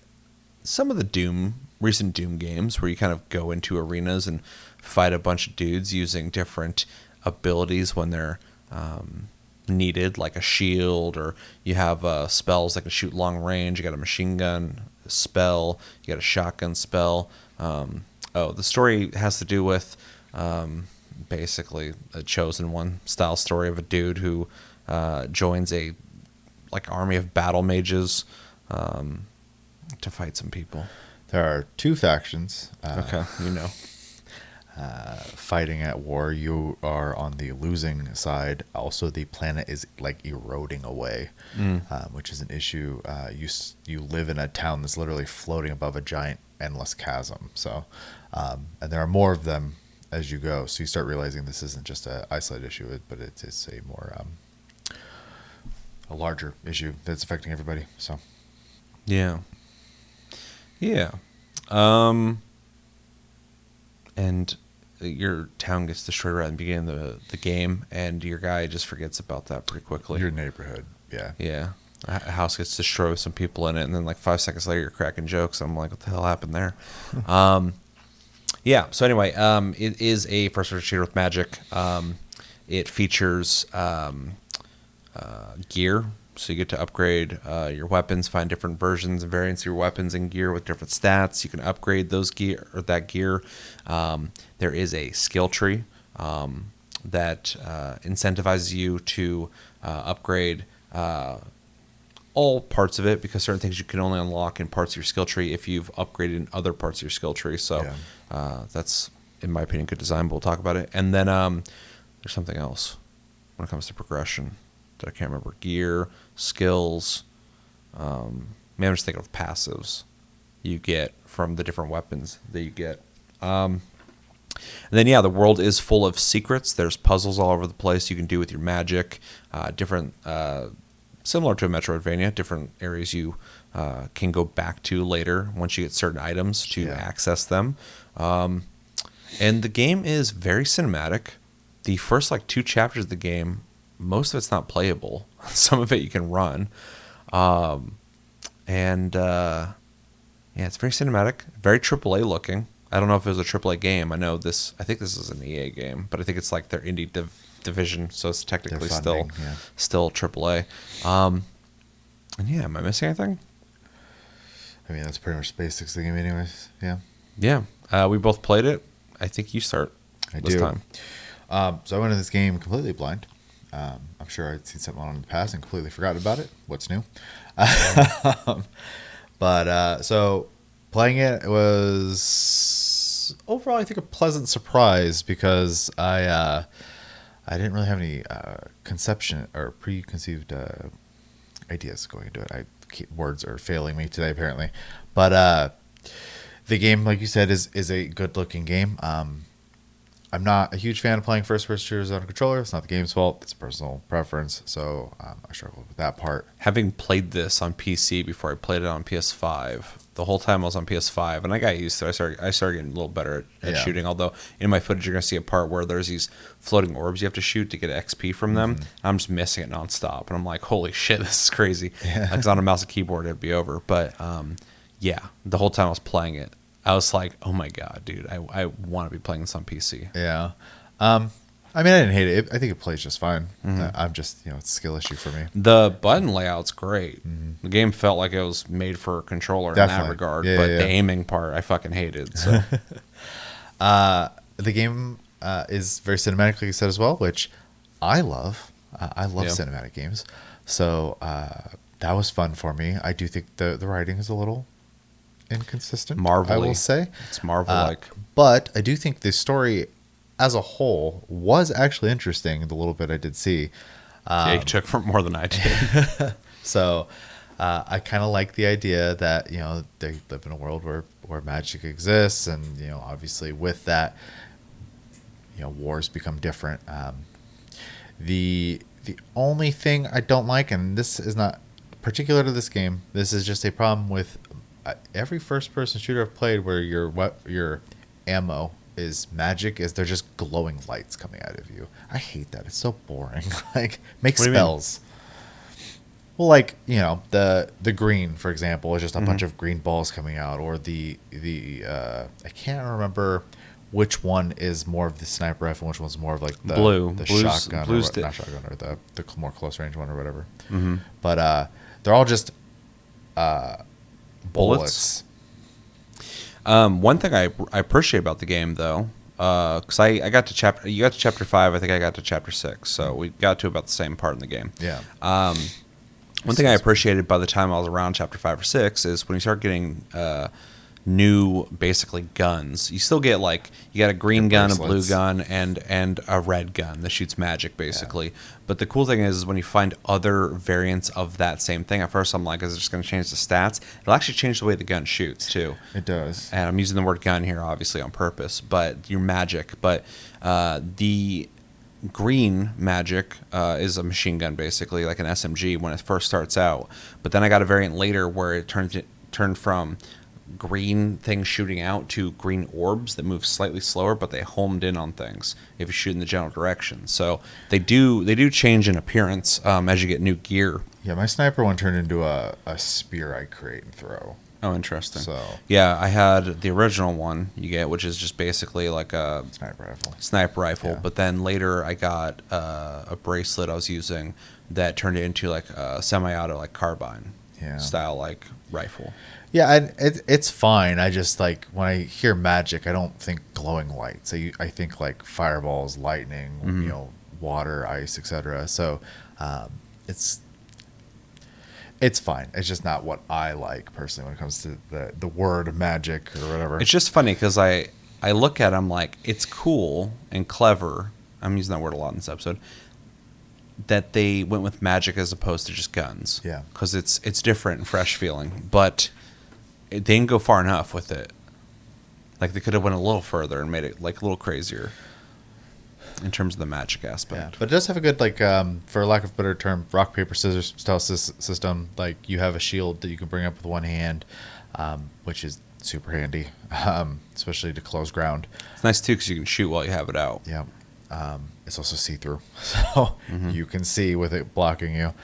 some of the recent Doom games where you kind of go into arenas and fight a bunch of dudes using different abilities when they're needed, like a shield, or you have spells that can shoot long range. You got a machine gun spell, you got a shotgun spell. The story has to do with basically a chosen one style story of a dude who joins a like army of battle mages to fight some people. There are two factions. Okay, Fighting at war. You are on the losing side. Also, the planet is like eroding away, which is an issue. You live in a town that's literally floating above a giant endless chasm. So, and there are more of them as you go. So you start realizing this isn't just an isolated issue, but it's a more a larger issue that's affecting everybody. So, yeah. And your town gets destroyed right in the beginning of the game, and your guy just forgets about that pretty quickly. your neighborhood, yeah. Yeah. A house gets destroyed with some people in it, and then like 5 seconds later, you're cracking jokes. I'm like, what the hell happened there? Yeah. So anyway, it is a first-person shooter with magic. It features gear, so you get to upgrade your weapons, find different versions and variants of your weapons and gear with different stats. You can upgrade those gear or that gear. There is a skill tree that incentivizes you to upgrade all parts of it, because certain things you can only unlock in parts of your skill tree if you've upgraded in other parts of your skill tree. So that's, in my opinion, good design, but we'll talk about it. And then there's something else when it comes to progression that I can't remember. Gear, skills. I'm just thinking of passives you get from the different weapons that you get. And then, the world is full of secrets. There's puzzles all over the place you can do with your magic. Different, similar to a Metroidvania, different areas you can go back to later once you get certain items to access them. And the game is very cinematic. The first 2 chapters of the game, most of it's not playable. Some of it you can run. It's very cinematic, very AAA looking. I don't know if it was a AAA game. I think this is an EA game, but I think it's like their indie division, so it's technically still AAA. Am I missing anything? I mean, that's pretty much the basics of the game anyways. We both played it. I think you start this time. So I went into this game completely blind. I'm sure I'd seen something on in the past and completely forgotten about it. What's new? So playing it was overall, I think, a pleasant surprise, because I didn't really have any conception or preconceived ideas going into it. Words are failing me today, apparently. But the game, like you said, is a good looking game. I'm not a huge fan of playing first-person shooters on a controller. It's not the game's fault. It's a personal preference, so I struggled with that part. Having played this on PC before I played it on PS5, the whole time I was on PS5, and I got used to it. I started getting a little better at shooting, although in my footage you're going to see a part where there's these floating orbs you have to shoot to get XP from them. I'm just missing it nonstop, and I'm like, holy shit, this is crazy. Because on a mouse and keyboard, it'd be over. But, the whole time I was playing it, I was like, oh my God, dude, I want to be playing this on PC. Yeah. I mean, I didn't hate it. I think it plays just fine. I'm just, it's a skill issue for me. The button layout's great. The game felt like it was made for a controller in that regard, but the aiming part I fucking hated. So, the game is very cinematic, like you said as well, which I love. I love cinematic games. So that was fun for me. I do think the writing is a little inconsistent, Marvel-y. I will say. It's Marvel-like. But I do think the story as a whole was actually interesting, the little bit I did see. You took from more than I did. So I kind of like the idea that, they live in a world where magic exists, and, obviously with that, wars become different. The only thing I don't like, and this is not particular to this game, this is just a problem with every first-person shooter I've played where your ammo is magic, is they're just glowing lights coming out of you. I hate that. It's so boring. Make spells. Well, the green, for example, is just a bunch of green balls coming out, or the I can't remember which one is more of the sniper rifle, and which one's more of the shotgun, not shotgun, or the more close range one or whatever. But they're all just bullets. One thing I appreciate about the game, though, because I got to you got to chapter 5. I think I got to chapter 6. So we got to about the same part in the game. Yeah. One thing I appreciated by the time I was around chapter 5 or 6 is when you start getting new, basically, guns. You still get, like, you got a green gun, a blue gun, and a red gun that shoots magic, basically. Yeah. But the cool thing is when you find other variants of that same thing, at first I'm like, is it just going to change the stats? It'll actually change the way the gun shoots, too. It does. And I'm using the word gun here, obviously, on purpose, but your magic. But the green magic is a machine gun, basically, like an SMG when it first starts out. But then I got a variant later where it turned from green things shooting out to green orbs that move slightly slower, but they homed in on things if you shoot in the general direction. So they do change in appearance as you get new gear. Yeah, my sniper one turned into a spear I create and throw. Oh, interesting. So yeah, I had the original one you get, which is just basically like a sniper rifle. Yeah. But then later I got a bracelet I was using that turned it into like a semi-auto, like carbine style, like rifle. Yeah, and it's fine. I just, like, when I hear magic, I don't think glowing lights. I think like fireballs, lightning, water, ice, etc. So it's fine. It's just not what I like personally when it comes to the word magic or whatever. It's just funny because I look at it, I'm like, it's cool and clever. I'm using that word a lot in this episode. That they went with magic as opposed to just guns. Yeah. Because it's different and fresh feeling. But they didn't go far enough with it. Like, they could have went a little further and made it, like, a little crazier in terms of the magic aspect. Yeah, but it does have a good, like, for lack of a better term, rock, paper, scissors style system. Like, you have a shield that you can bring up with one hand, which is super handy, especially to close ground. It's nice, too, because you can shoot while you have it out. Yeah. It's also see-through, so you can see with it blocking you.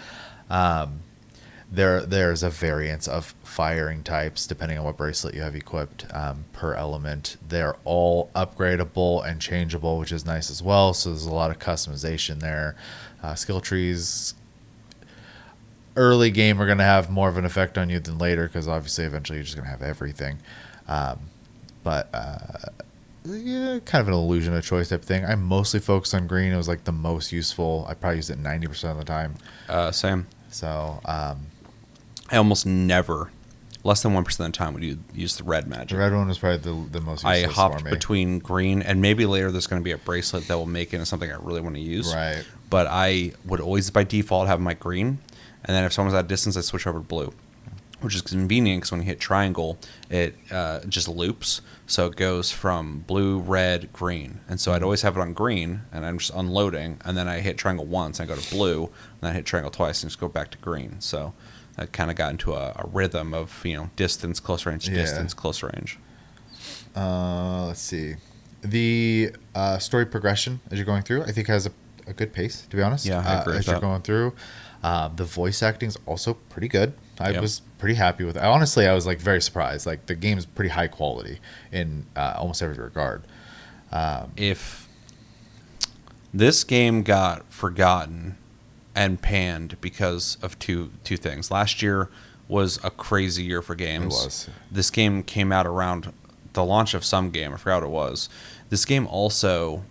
There's a variance of firing types depending on what bracelet you have equipped per element. They're all upgradable and changeable, which is nice as well. So there's a lot of customization there. Skill trees early game are going to have more of an effect on you than later because obviously eventually you're just going to have everything. Yeah, kind of an illusion of choice type thing. I'm mostly focused on green. It was like the most useful. I probably used it 90% of the time. Same. So I almost never, less than 1% of the time, would you use the red magic. The red one was probably the most useful. I hopped between green, and maybe later there's going to be a bracelet that will make it into something I really want to use. Right. But I would always, by default, have my green, and then if someone's at a distance, I switch over to blue, which is convenient because when you hit triangle, it just loops. So it goes from blue, red, green. And so I'd always have it on green, and I'm just unloading, and then I hit triangle once, and I go to blue, and then I hit triangle twice, and just go back to green. So I kind of got into a rhythm of, distance, close range, distance, close range. Let's see. The story progression as you're going through, I think has a good pace, to be honest. Yeah, I agree with that. As you're going through. The voice acting is also pretty good. I was pretty happy with it. Honestly, I was like very surprised. Like the game's pretty high quality in almost every regard. If this game got forgotten and panned because of two things. Last year was a crazy year for games. It was. This game came out around the launch of some game. I forgot what it was. This game also,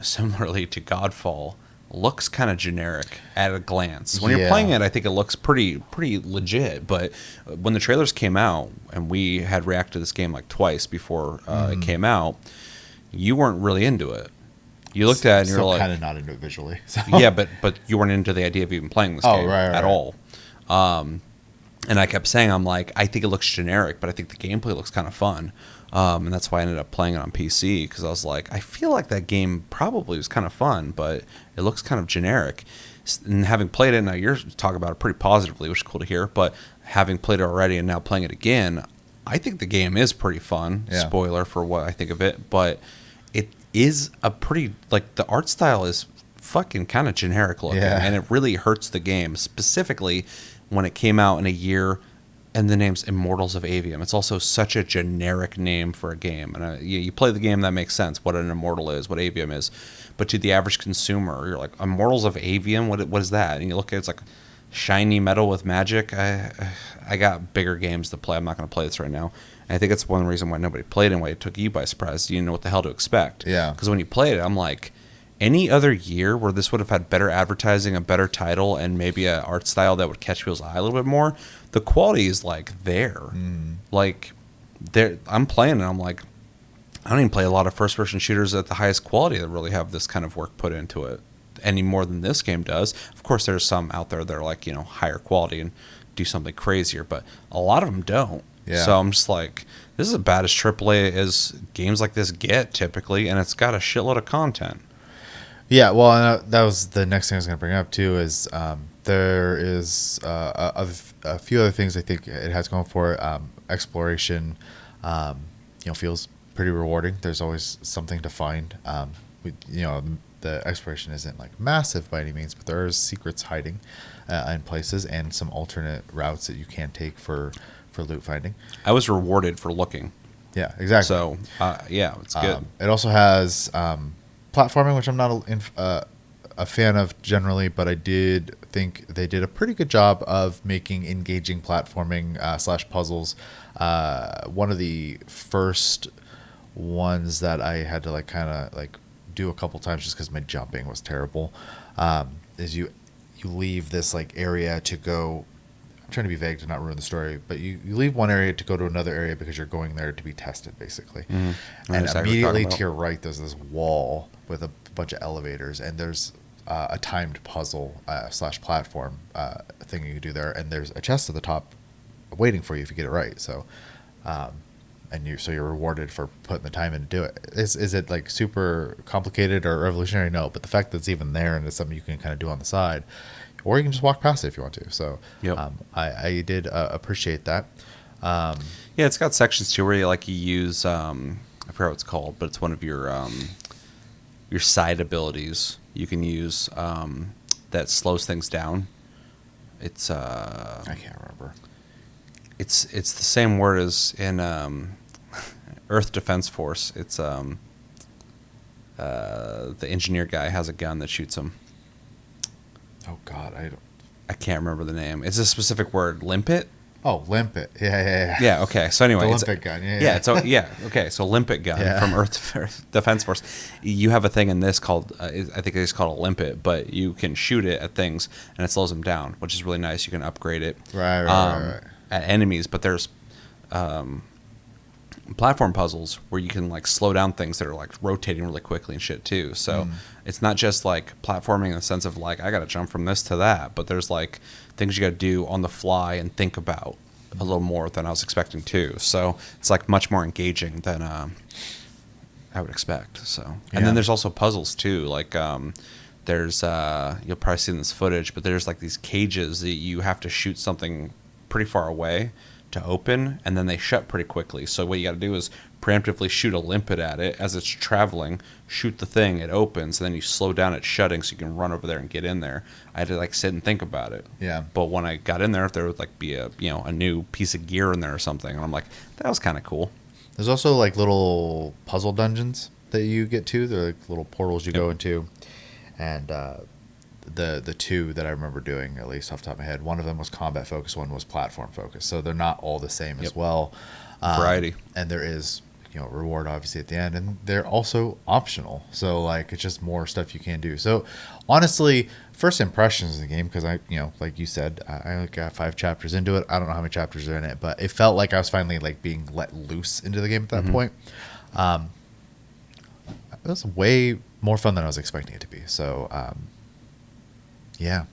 similarly to Godfall, looks kind of generic at a glance. When you're playing it, I think it looks pretty legit. But when the trailers came out, and we had reacted to this game like twice before it came out, you weren't really into it. You looked at it and you're like, kind of not into it visually. So. Yeah, but you weren't into the idea of even playing this game at all. And I kept saying, I'm like, I think it looks generic, but I think the gameplay looks kind of fun. And that's why I ended up playing it on PC, because I was like, I feel like that game probably was kind of fun, but it looks kind of generic. And having played it, now you're talking about it pretty positively, which is cool to hear, but having played it already and now playing it again, I think the game is pretty fun. Yeah. Spoiler for what I think of it, but it is a pretty, like, the art style is fucking kind of generic looking, and it really hurts the game, specifically when it came out in a year. And the name's Immortals of Aveum. It's also such a generic name for a game. And you play the game, that makes sense, what an Immortal is, what Avium is. But to the average consumer, you're like, Immortals of Aveum? What is that? And you look at it, it's like shiny metal with magic. I got bigger games to play. I'm not going to play this right now. And I think that's one reason why nobody played it and why it took you by surprise. You didn't know what the hell to expect. Yeah. Because when you played it, I'm like, any other year where this would have had better advertising, a better title, and maybe an art style that would catch people's eye a little bit more, the quality is like there. Like, there, I'm playing and I'm like, I don't even play a lot of first-person shooters at the highest quality that really have this kind of work put into it any more than this game does. Of course, there's some out there that are like, higher quality and do something crazier, but a lot of them don't. Yeah. So I'm just like, this is about as AAA as games like this get typically, and it's got a shitload of content. Yeah, well, that was the next thing I was going to bring up too. Is there is a few other things I think it has going for it. Exploration, feels pretty rewarding. There's always something to find. The exploration isn't like massive by any means, but there are secrets hiding in places and some alternate routes that you can take for loot finding. I was rewarded for looking. Yeah, exactly. So, it's good. It also has platforming, which I'm not a fan of generally, but I did think they did a pretty good job of making engaging platforming / puzzles. One of the first ones that I had to kind of do a couple times just because my jumping was terrible is you leave this area to go. I'm trying to be vague to not ruin the story, but you leave one area to go to another area because you're going there to be tested, basically. Mm-hmm. And immediately to your right, there's this wall with a bunch of elevators, and there's a timed puzzle / platform thing you can do there, and there's a chest at the top waiting for you if you get it right. So, you're rewarded for putting the time in to do it. Is it super complicated or revolutionary? No, but the fact that it's even there and it's something you can kind of do on the side. Or you can just walk past it if you want to. So yep. I did appreciate that. It's got sections too where you use I forgot what it's called, but it's one of your side abilities you can use that slows things down. It's I can't remember. It's the same word as in Earth Defense Force. It's the engineer guy has a gun that shoots him. Oh God, I can't remember the name. It's a specific word. Limpet? Oh, limpet. Yeah. Yeah. Okay. So anyway, the limpet gun. Okay. So limpet gun from Earth Defense Force. You have a thing in this called I think it's called a limpet, but you can shoot it at things and it slows them down, which is really nice. You can upgrade it right. At enemies, but there's platform puzzles where you can slow down things that are rotating really quickly and shit too. So it's not just platforming in the sense of I got to jump from this to that, but there's things you got to do on the fly and think about a little more than I was expecting too. So it's much more engaging than I would expect. So and then there's also puzzles too. There's you'll probably see in this footage, but there's these cages that you have to shoot something pretty far away to open, and then they shut pretty quickly. So what you got to do is preemptively shoot a limpet at it as it's traveling, shoot the thing, it opens, and then you slow down it shutting so you can run over there and get in there. I had to sit and think about it. Yeah. But when I got in there, if there would be a a new piece of gear in there or something, and I'm like, that was kind of cool. There's also little puzzle dungeons that you get to. They're little portals you go into, and the two that I remember doing, at least off the top of my head, one of them was combat focused, one was platform focused. So they're not all the same as well. Variety. And there is reward obviously at the end, and they're also optional. So it's just more stuff you can do. So honestly, first impressions of the game, because I like you said, I only got 5 chapters into it. I don't know how many chapters are in it, but it felt like I was finally being let loose into the game at that point. It was way more fun than I was expecting it to be. So yeah,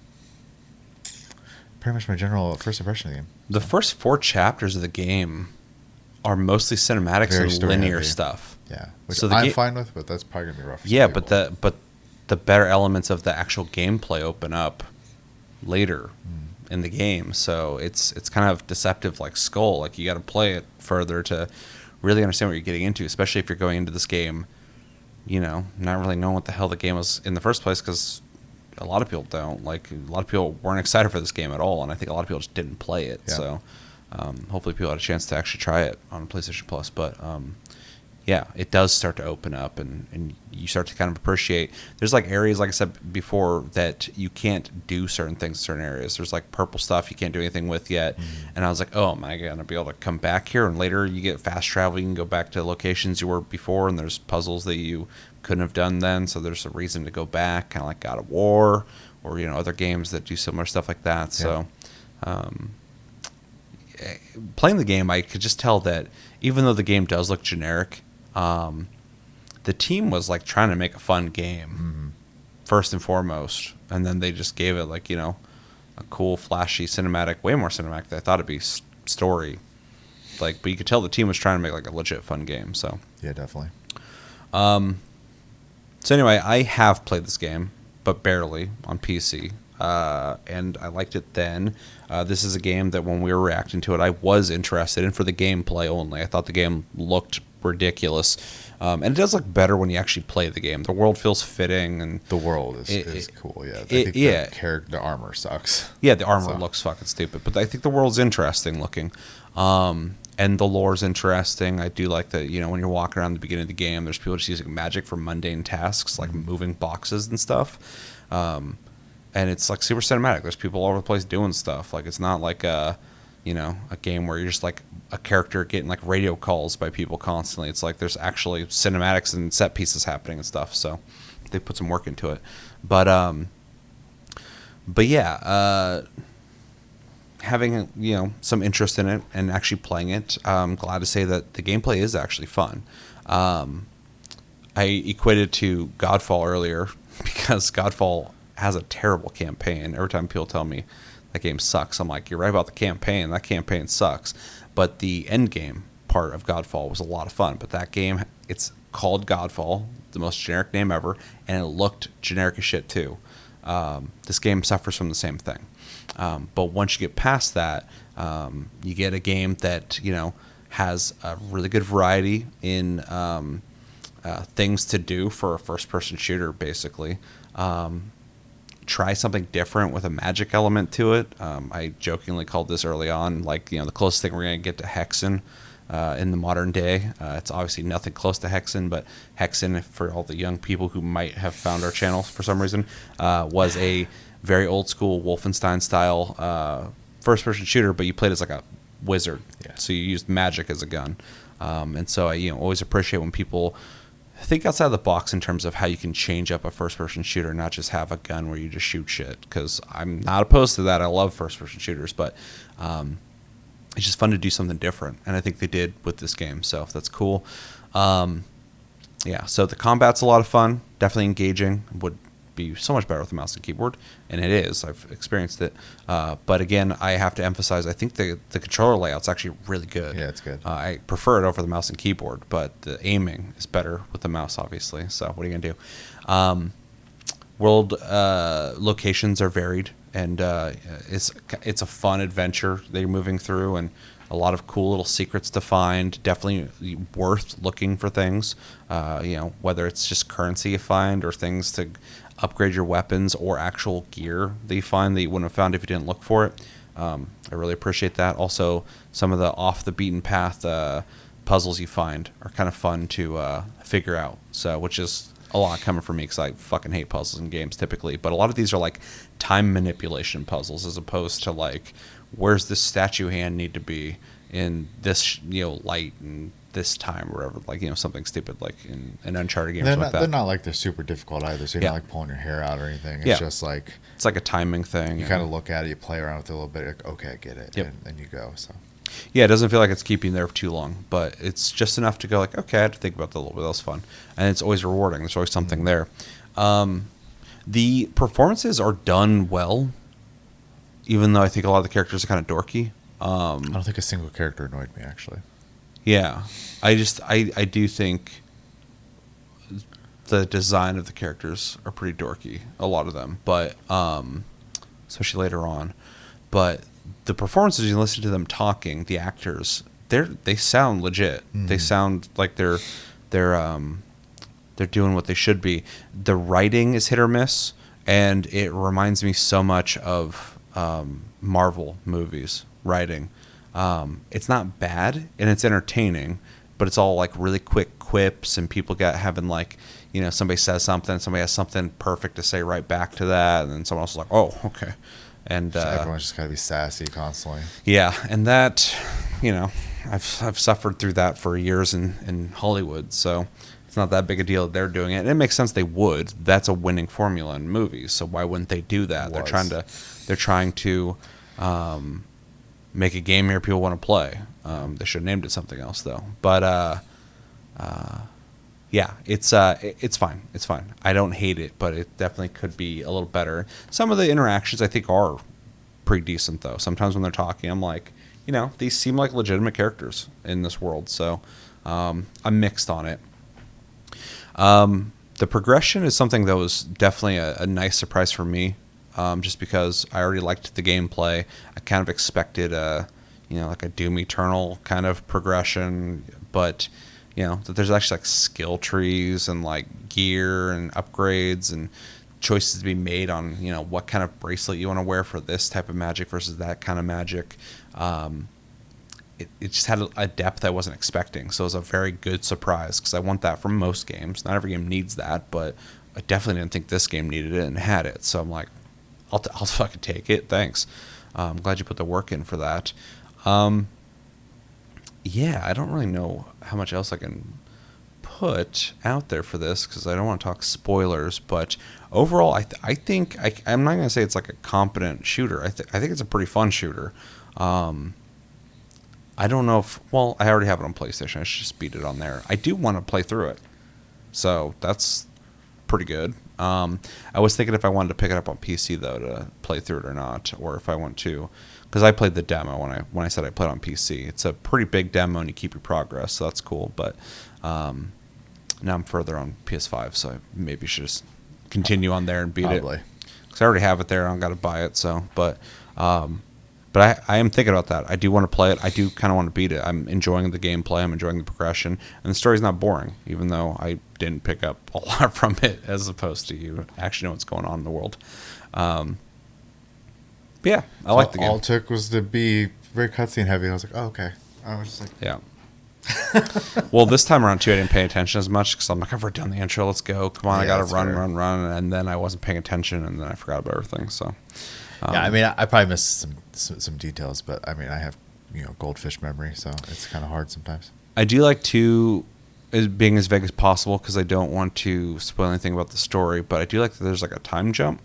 pretty much my general first impression of the game. The first 4 chapters of the game are mostly cinematics Very and linear heavy stuff. Yeah, which so I'm fine with, but that's probably gonna be rough. Yeah, but the better elements of the actual gameplay open up later in the game. So it's kind of deceptive, like Skul. You got to play it further to really understand what you're getting into, especially if you're going into this game, not really knowing what the hell the game was in the first place, because a lot of people don't. A lot of people weren't excited for this game at all, and I think a lot of people just didn't play it. Yeah. So hopefully people had a chance to actually try it on PlayStation Plus. But yeah, it does start to open up, and you start to kind of appreciate. There's like areas, like I said before, that you can't do certain things in certain areas. There's like purple stuff you can't do anything with yet. And I was like, oh, am I going to be able to come back here? And later you get fast travel. You can go back to locations you were before, and there's puzzles that you couldn't have done then. So there's a reason to go back, kind of like God of War or, other games that do similar stuff like that. Yeah. So playing the game, I could just tell that even though the game does look generic, the team was like trying to make a fun game first and foremost, and then they just gave it like a cool, flashy, cinematic, way more cinematic than I thought it'd be story. Like, but you could tell the team was trying to make like a legit fun game. So Yeah, definitely. so anyway, I have played this game, but barely on PC. And I liked it then. This is a game that when we were reacting to it, I was interested in for the gameplay only. I thought the game looked ridiculous. And it does look better when you actually play the game. The world feels fitting, and The world is cool. Yeah, I think the armor sucks. Yeah, the armor looks fucking stupid, but I think the world's interesting looking. And the lore's interesting. I do like that, when you're walking around the beginning of the game, there's people just using magic for mundane tasks, like moving boxes and stuff. And it's like super cinematic. There's people all over the place doing stuff. Like, it's not like a game where you're just like a character getting like radio calls by people constantly. It's like there's actually cinematics and set pieces happening and stuff. So they put some work into it. But yeah, having some interest in it and actually playing it, I'm glad to say that the gameplay is actually fun. I equated to Godfall earlier because Godfall has a terrible campaign. Every time people tell me that game sucks, I'm like, you're right about the campaign. That campaign sucks. But the end game part of Godfall was a lot of fun. But that game, it's called Godfall, the most generic name ever, and it looked generic as shit too. This game suffers from the same thing. But once you get past that, you get a game that has a really good variety in things to do for a first-person shooter, basically. Try something different with a magic element to it. I jokingly called this early on, like, the closest thing we're going to get to Hexen in the modern day. It's obviously nothing close to Hexen, but Hexen, for all the young people who might have found our channel for some reason, was a very old school Wolfenstein style first person shooter, but you played as like a wizard. Yeah. So you used magic as a gun. And so I always appreciate when people think outside the box in terms of how you can change up a first-person shooter, not just have a gun where you just shoot shit. Because I'm not opposed to that. I love first-person shooters, but it's just fun to do something different, and I think they did with this game. So that's cool. Yeah. So the combat's a lot of fun. Definitely engaging. Would be so much better with a mouse and keyboard, and it is. I've experienced it. But again, I have to emphasize, I think the controller layout's actually really good. Yeah, it's good. I prefer it over the mouse and keyboard, but the aiming is better with the mouse, obviously. So what are you going to do? World locations are varied, and it's a fun adventure that you're moving through, and a lot of cool little secrets to find. Definitely worth looking for things, whether it's just currency you find or things to upgrade your weapons or actual gear that you find that you wouldn't have found if you didn't look for it. I really appreciate that. Also, some of the off the beaten path puzzles you find are kind of fun to figure out. So, which is a lot coming from me because I fucking hate puzzles in games typically. But a lot of these are like time manipulation puzzles as opposed to like, where's this statue hand need to be in this light and this time or whatever, like something stupid like in an Uncharted game. They're not like they're super difficult either, so you're not like pulling your hair out or anything. It's just like it's like a timing thing. You kind of look at it, you play around with it a little bit, like, okay, I get it, and then you go. So yeah, it doesn't feel like it's keeping you there for too long, but it's just enough to go like, okay, I had to think about that a little bit. That was fun, and it's always rewarding. There's always something there. The performances are done well, even though I think a lot of the characters are kind of dorky. I don't think a single character annoyed me, actually. Yeah, I do think the design of the characters are pretty dorky, a lot of them, but especially later on. But the performances, you listen to them talking, the actors, they sound legit. Mm-hmm. They sound like they're doing what they should be. The writing is hit or miss, and it reminds me so much of Marvel movies writing. It's not bad, and it's entertaining, but it's all like really quick quips, and people having like, somebody says something, somebody has something perfect to say right back to that, and then someone else is like, oh, okay. And Everyone's just got to be sassy constantly. yeah, and that, I've suffered through that for years in Hollywood, so it's not that big a deal that they're doing it. And it makes sense they would. That's a winning formula in movies, so why wouldn't they do that? They're trying to make a game here people want to play. They should have named it something else though. But yeah, it's fine. It's fine. I don't hate it, but it definitely could be a little better. Some of the interactions I think are pretty decent though. Sometimes when they're talking, I'm like, these seem like legitimate characters in this world. So I'm mixed on it. The progression is something that was definitely a nice surprise for me, just because I already liked the gameplay. I kind of expected like a Doom Eternal kind of progression, but that there's actually like skill trees and like gear and upgrades and choices to be made on what kind of bracelet you want to wear for this type of magic versus that kind of magic. It just had a depth I wasn't expecting, so it was a very good surprise because I want that from most games. Not every game needs that, but I definitely didn't think this game needed it and had it. So I'm like, I'll fucking take it. Thanks. I'm glad you put the work in for that. Yeah, I don't really know how much else I can put out there for this because I don't want to talk spoilers. But overall, I think I'm not going to say it's like a competent shooter. I think it's a pretty fun shooter. I don't know I already have it on PlayStation. I should just beat it on there. I do want to play through it, so that's pretty good. I was thinking if I wanted to pick it up on PC though to play through it or not, or if I want to, because I played the demo when I said I played on PC. It's a pretty big demo and you keep your progress, so that's cool. But now I'm further on PS5, so I maybe should just continue on there and beat it. Because I already have it there. I don't got to buy it. So, but I am thinking about that. I do want to play it. I do kind of want to beat it. I'm enjoying the gameplay. I'm enjoying the progression. And the story's not boring, even though I didn't pick up a lot from it as opposed to you actually know what's going on in the world. But yeah, I like the game. All it took was to be very cutscene heavy. I was like, oh, okay. I was just like... Yeah. Well, this time around, too, I didn't pay attention as much because I'm like, I've already done the intro. Let's go. Come on, I got to run. And then I wasn't paying attention, and then I forgot about everything, so... yeah, I mean, I probably missed some details, but I mean, I have goldfish memory, so it's kind of hard sometimes. I do like to being as vague as possible because I don't want to spoil anything about the story. But I do like that there's like a time jump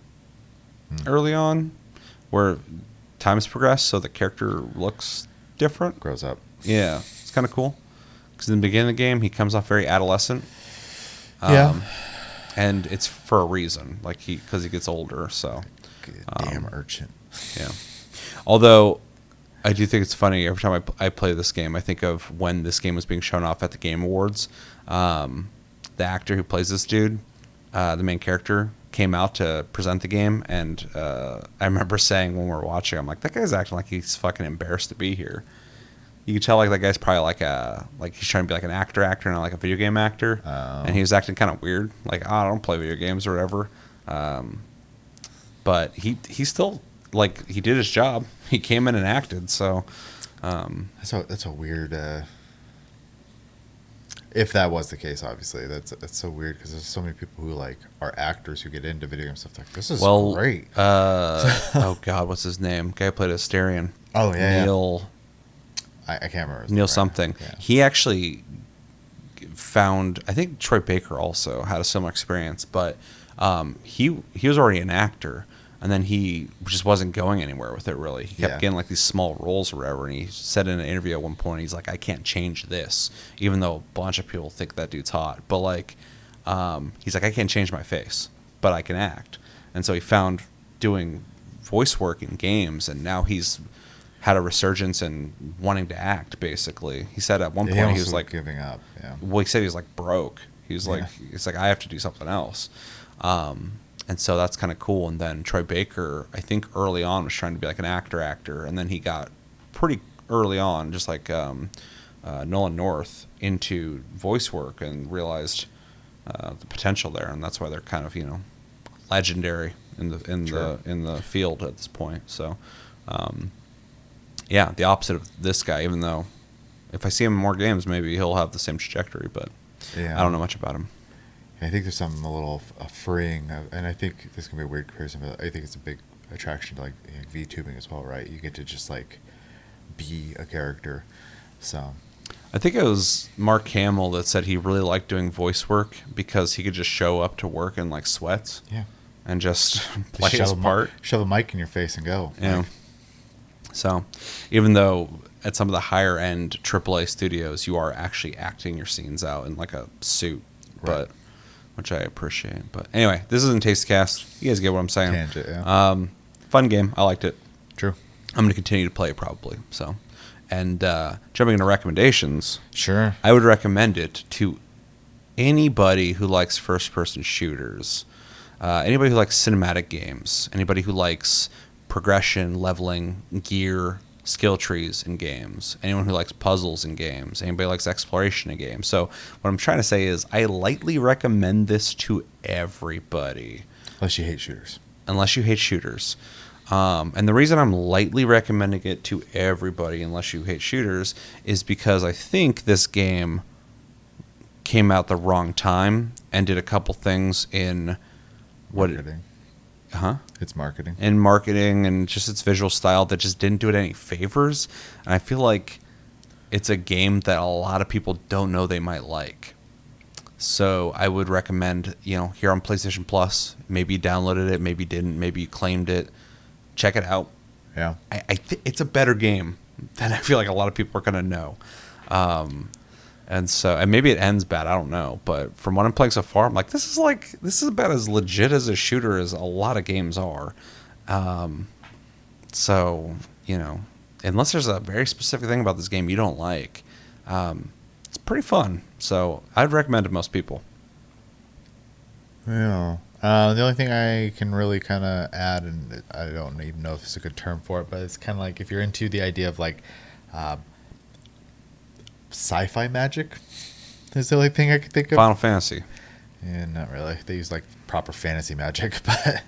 early on where time has progressed, so the character looks different, grows up. Yeah, it's kind of cool because in the beginning of the game he comes off very adolescent. And it's for a reason, like because he gets older, so. Damn urchin. Yeah. Although, I do think it's funny, every time I play this game, I think of when this game was being shown off at the Game Awards. The actor who plays this dude, the main character, came out to present the game, and I remember saying when we were watching, I'm like, that guy's acting like he's fucking embarrassed to be here. You could tell like that guy's probably like he's trying to be like an actor, not like a video game actor. And he was acting kind of weird, like, oh, I don't play video games or whatever. But he still, like, he did his job. He came in and acted, so... That's a weird... if that was the case, obviously, that's so weird because there's so many people who, like, are actors who get into video game stuff. Like, this is great. Oh, God, what's his name? Guy who played Asterion. Oh, yeah. Neil... I can't remember his Neil name something. right. Yeah. He actually found... I think Troy Baker also had a similar experience, but he was already an actor. And then he just wasn't going anywhere with it, really. He kept getting, like, these small roles or whatever. And he said in an interview at one point, he's like, I can't change this, even though a bunch of people think that dude's hot. But, like, he's like, I can't change my face, but I can act. And so he found doing voice work in games, and now he's had a resurgence in wanting to act, basically. He said at one point he was, like... giving up, yeah. Well, he said he was, like, broke. He was like, it's like, I have to do something else. And so that's kind of cool. And then Troy Baker, I think early on, was trying to be like an actor. And then he got pretty early on, just like Nolan North, into voice work and realized the potential there. And that's why they're kind of, legendary in the field at this point. So, yeah, the opposite of this guy, even though if I see him in more games, maybe he'll have the same trajectory. But Yeah. I don't know much about him. I think there's something a little freeing, and I think this can be a weird comparison, but I think it's a big attraction to like VTubing as well, right? You get to just like be a character. So I think it was Mark Hamill that said he really liked doing voice work because he could just show up to work in like sweats yeah, and just play just his part. shove a mic in your face and go. Yeah. Like, So, even though at some of the higher end AAA studios, you are actually acting your scenes out in like a suit, Right. but which I appreciate. But anyway, this isn't Tastecast. You guys get what I'm saying. Tangent, yeah. Fun game. I liked it. True. I'm going to continue to play it probably. So, and jumping into recommendations, Sure. I would recommend it to anybody who likes first-person shooters, anybody who likes cinematic games, anybody who likes progression, leveling, gear, skill trees in games, anyone who likes puzzles in games, anybody who likes exploration in games. So what I'm trying to say is I lightly recommend this to everybody. Unless you hate shooters. Unless you hate shooters. And the reason I'm lightly recommending it to everybody, unless you hate shooters, is because I think this game came out the wrong time and did a couple things in Marketing. It's marketing. in marketing and just its visual style that just didn't do it any favors. And I feel like it's a game that a lot of people don't know they might like. So I would recommend, here on PlayStation Plus, maybe you downloaded it, maybe you didn't, maybe you claimed it. Check it out. Yeah. It's a better game than I feel like a lot of people are going to know. And maybe it ends bad, I don't know. But from what I'm playing so far, I'm like, this is about as legit as a shooter as a lot of games are. So, unless there's a very specific thing about this game you don't like, it's pretty fun. So I'd recommend it to most people. Yeah. The only thing I can really kind of add, and I don't even know if it's a good term for it, but it's kind of like if you're into the idea of like sci-fi magic, is the only thing I could think of. Final Fantasy. Yeah, not really. They use like proper fantasy magic, but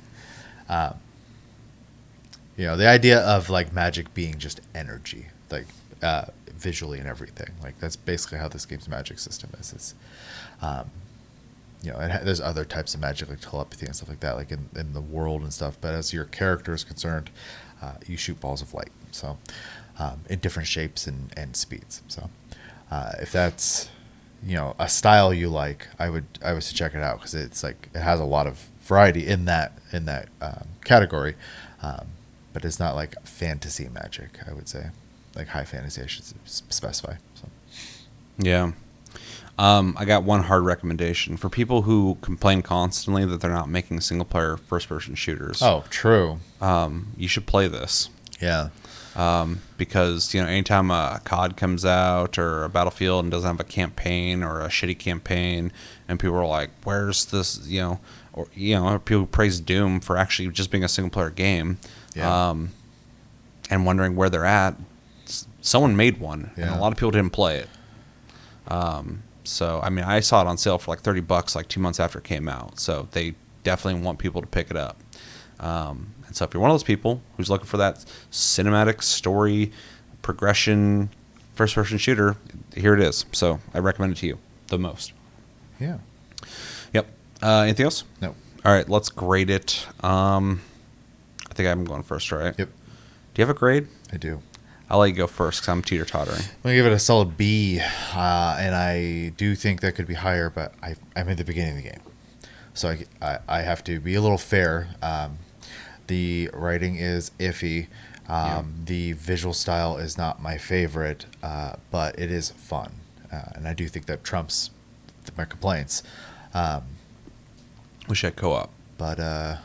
the idea of like magic being just energy, like visually and everything. Like that's basically how this game's magic system is. It's there's other types of magic like telepathy and stuff like that, like in the world and stuff. But as your character is concerned, you shoot balls of light, so in different shapes and speeds. So if that's a style you like, I would say check it out because it's like it has a lot of variety in that category, but it's not like fantasy magic. I would say like high fantasy. I should specify. So Yeah. I got one hard recommendation for people who complain constantly that they're not making single-player first-person shooters. Oh, true. You should play this. Yeah. Because anytime a COD comes out or a Battlefield and doesn't have a campaign or a shitty campaign, and people are like, "Where's this?" Or people praise Doom for actually just being a single-player game, Yeah. and wondering where they're at. Someone made one, and a Yeah. lot of people didn't play it. So I saw it on sale for like $30 like 2 months after it came out. So they definitely want people to pick it up. And so if you're one of those people who's looking for that cinematic story, progression, first-person shooter, here it is. So I recommend it to you the most. Yeah. Yep. Anything else? No. All right, let's grade it. I think I'm going first, right? Yep. Do you have a grade? I do. I'll let you go first because I'm teeter-tottering. I'm going to give it a solid B, and I do think that could be higher, but I'm at the beginning of the game. So I have to be a little fair. The writing is iffy. The visual style is not my favorite, but it is fun. And I do think that trumps my complaints. Wish I had co-op. But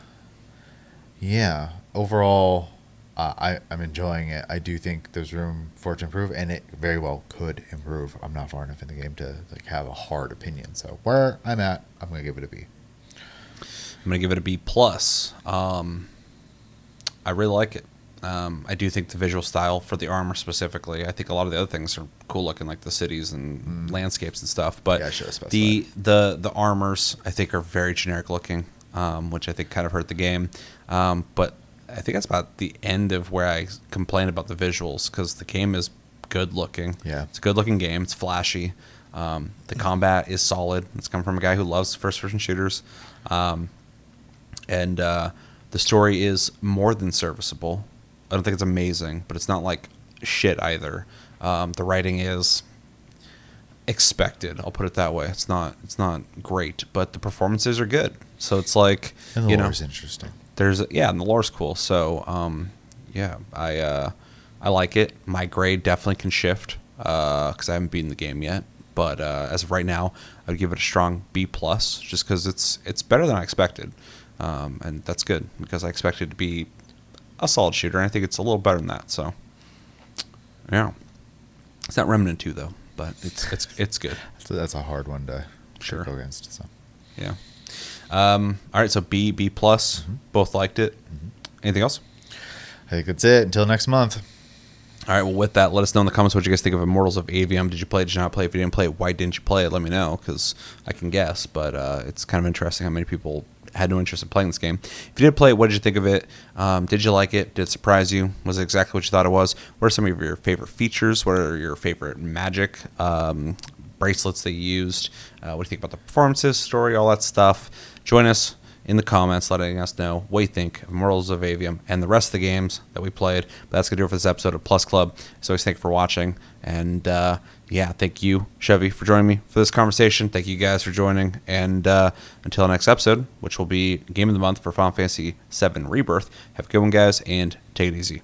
yeah, overall, I'm enjoying it. I do think there's room for it to improve, and it very well could improve. I'm not far enough in the game to like have a hard opinion. So where I'm at, I'm gonna give it a B. I'm gonna give it a B plus. I really like it. I do think the visual style for the armor specifically. I think a lot of the other things are cool looking, like the cities and landscapes and stuff. But Yeah, I should have specified. the armors I think are very generic looking, which I think kind of hurt the game. But I think that's about the end of where I complain about the visuals because the game is good looking. Yeah. It's a good looking game. It's flashy. The combat is solid. It's come from a guy who loves first person shooters. And the story is more than serviceable. I don't think it's amazing, but it's not like shit either. The writing is expected. I'll put it that way. It's not great, but the performances are good. So it's like, And the lore is interesting. And the lore's cool. So I like it. My grade definitely can shift because I haven't beaten the game yet. But as of right now, I would give it a strong B plus, just because it's better than I expected, and that's good because I expected it to be a solid shooter. And I think it's a little better than that. So yeah, it's not Remnant 2 though, but it's good. That's a hard one to Sure. go against. So. Yeah. All right. So B plus. Both liked it. Anything else? I think that's it. Until next month. All right, well, with that, let us know in the comments what you guys think of Immortals of Aveum. Did you play it? Did you not play it? If you didn't play it, why didn't you play it? Let me know, because I can guess. But it's kind of interesting how many people had no interest in playing this game. If you did play it, what did you think of it? Did you like it? Did it surprise you? Was it exactly what you thought it was? What are some of your favorite features? What are your favorite magic bracelets that you used? What do you think about the performances, story, all that stuff? Join us in the comments, letting us know what you think of Immortals of Aveum and the rest of the games that we played. But that's going to do it for this episode of Plus Club. So always thank you for watching. And thank you, Chevy, for joining me for this conversation. Thank you guys for joining. And until next episode, which will be Game of the Month for Final Fantasy VII Rebirth, have a good one, guys, and take it easy.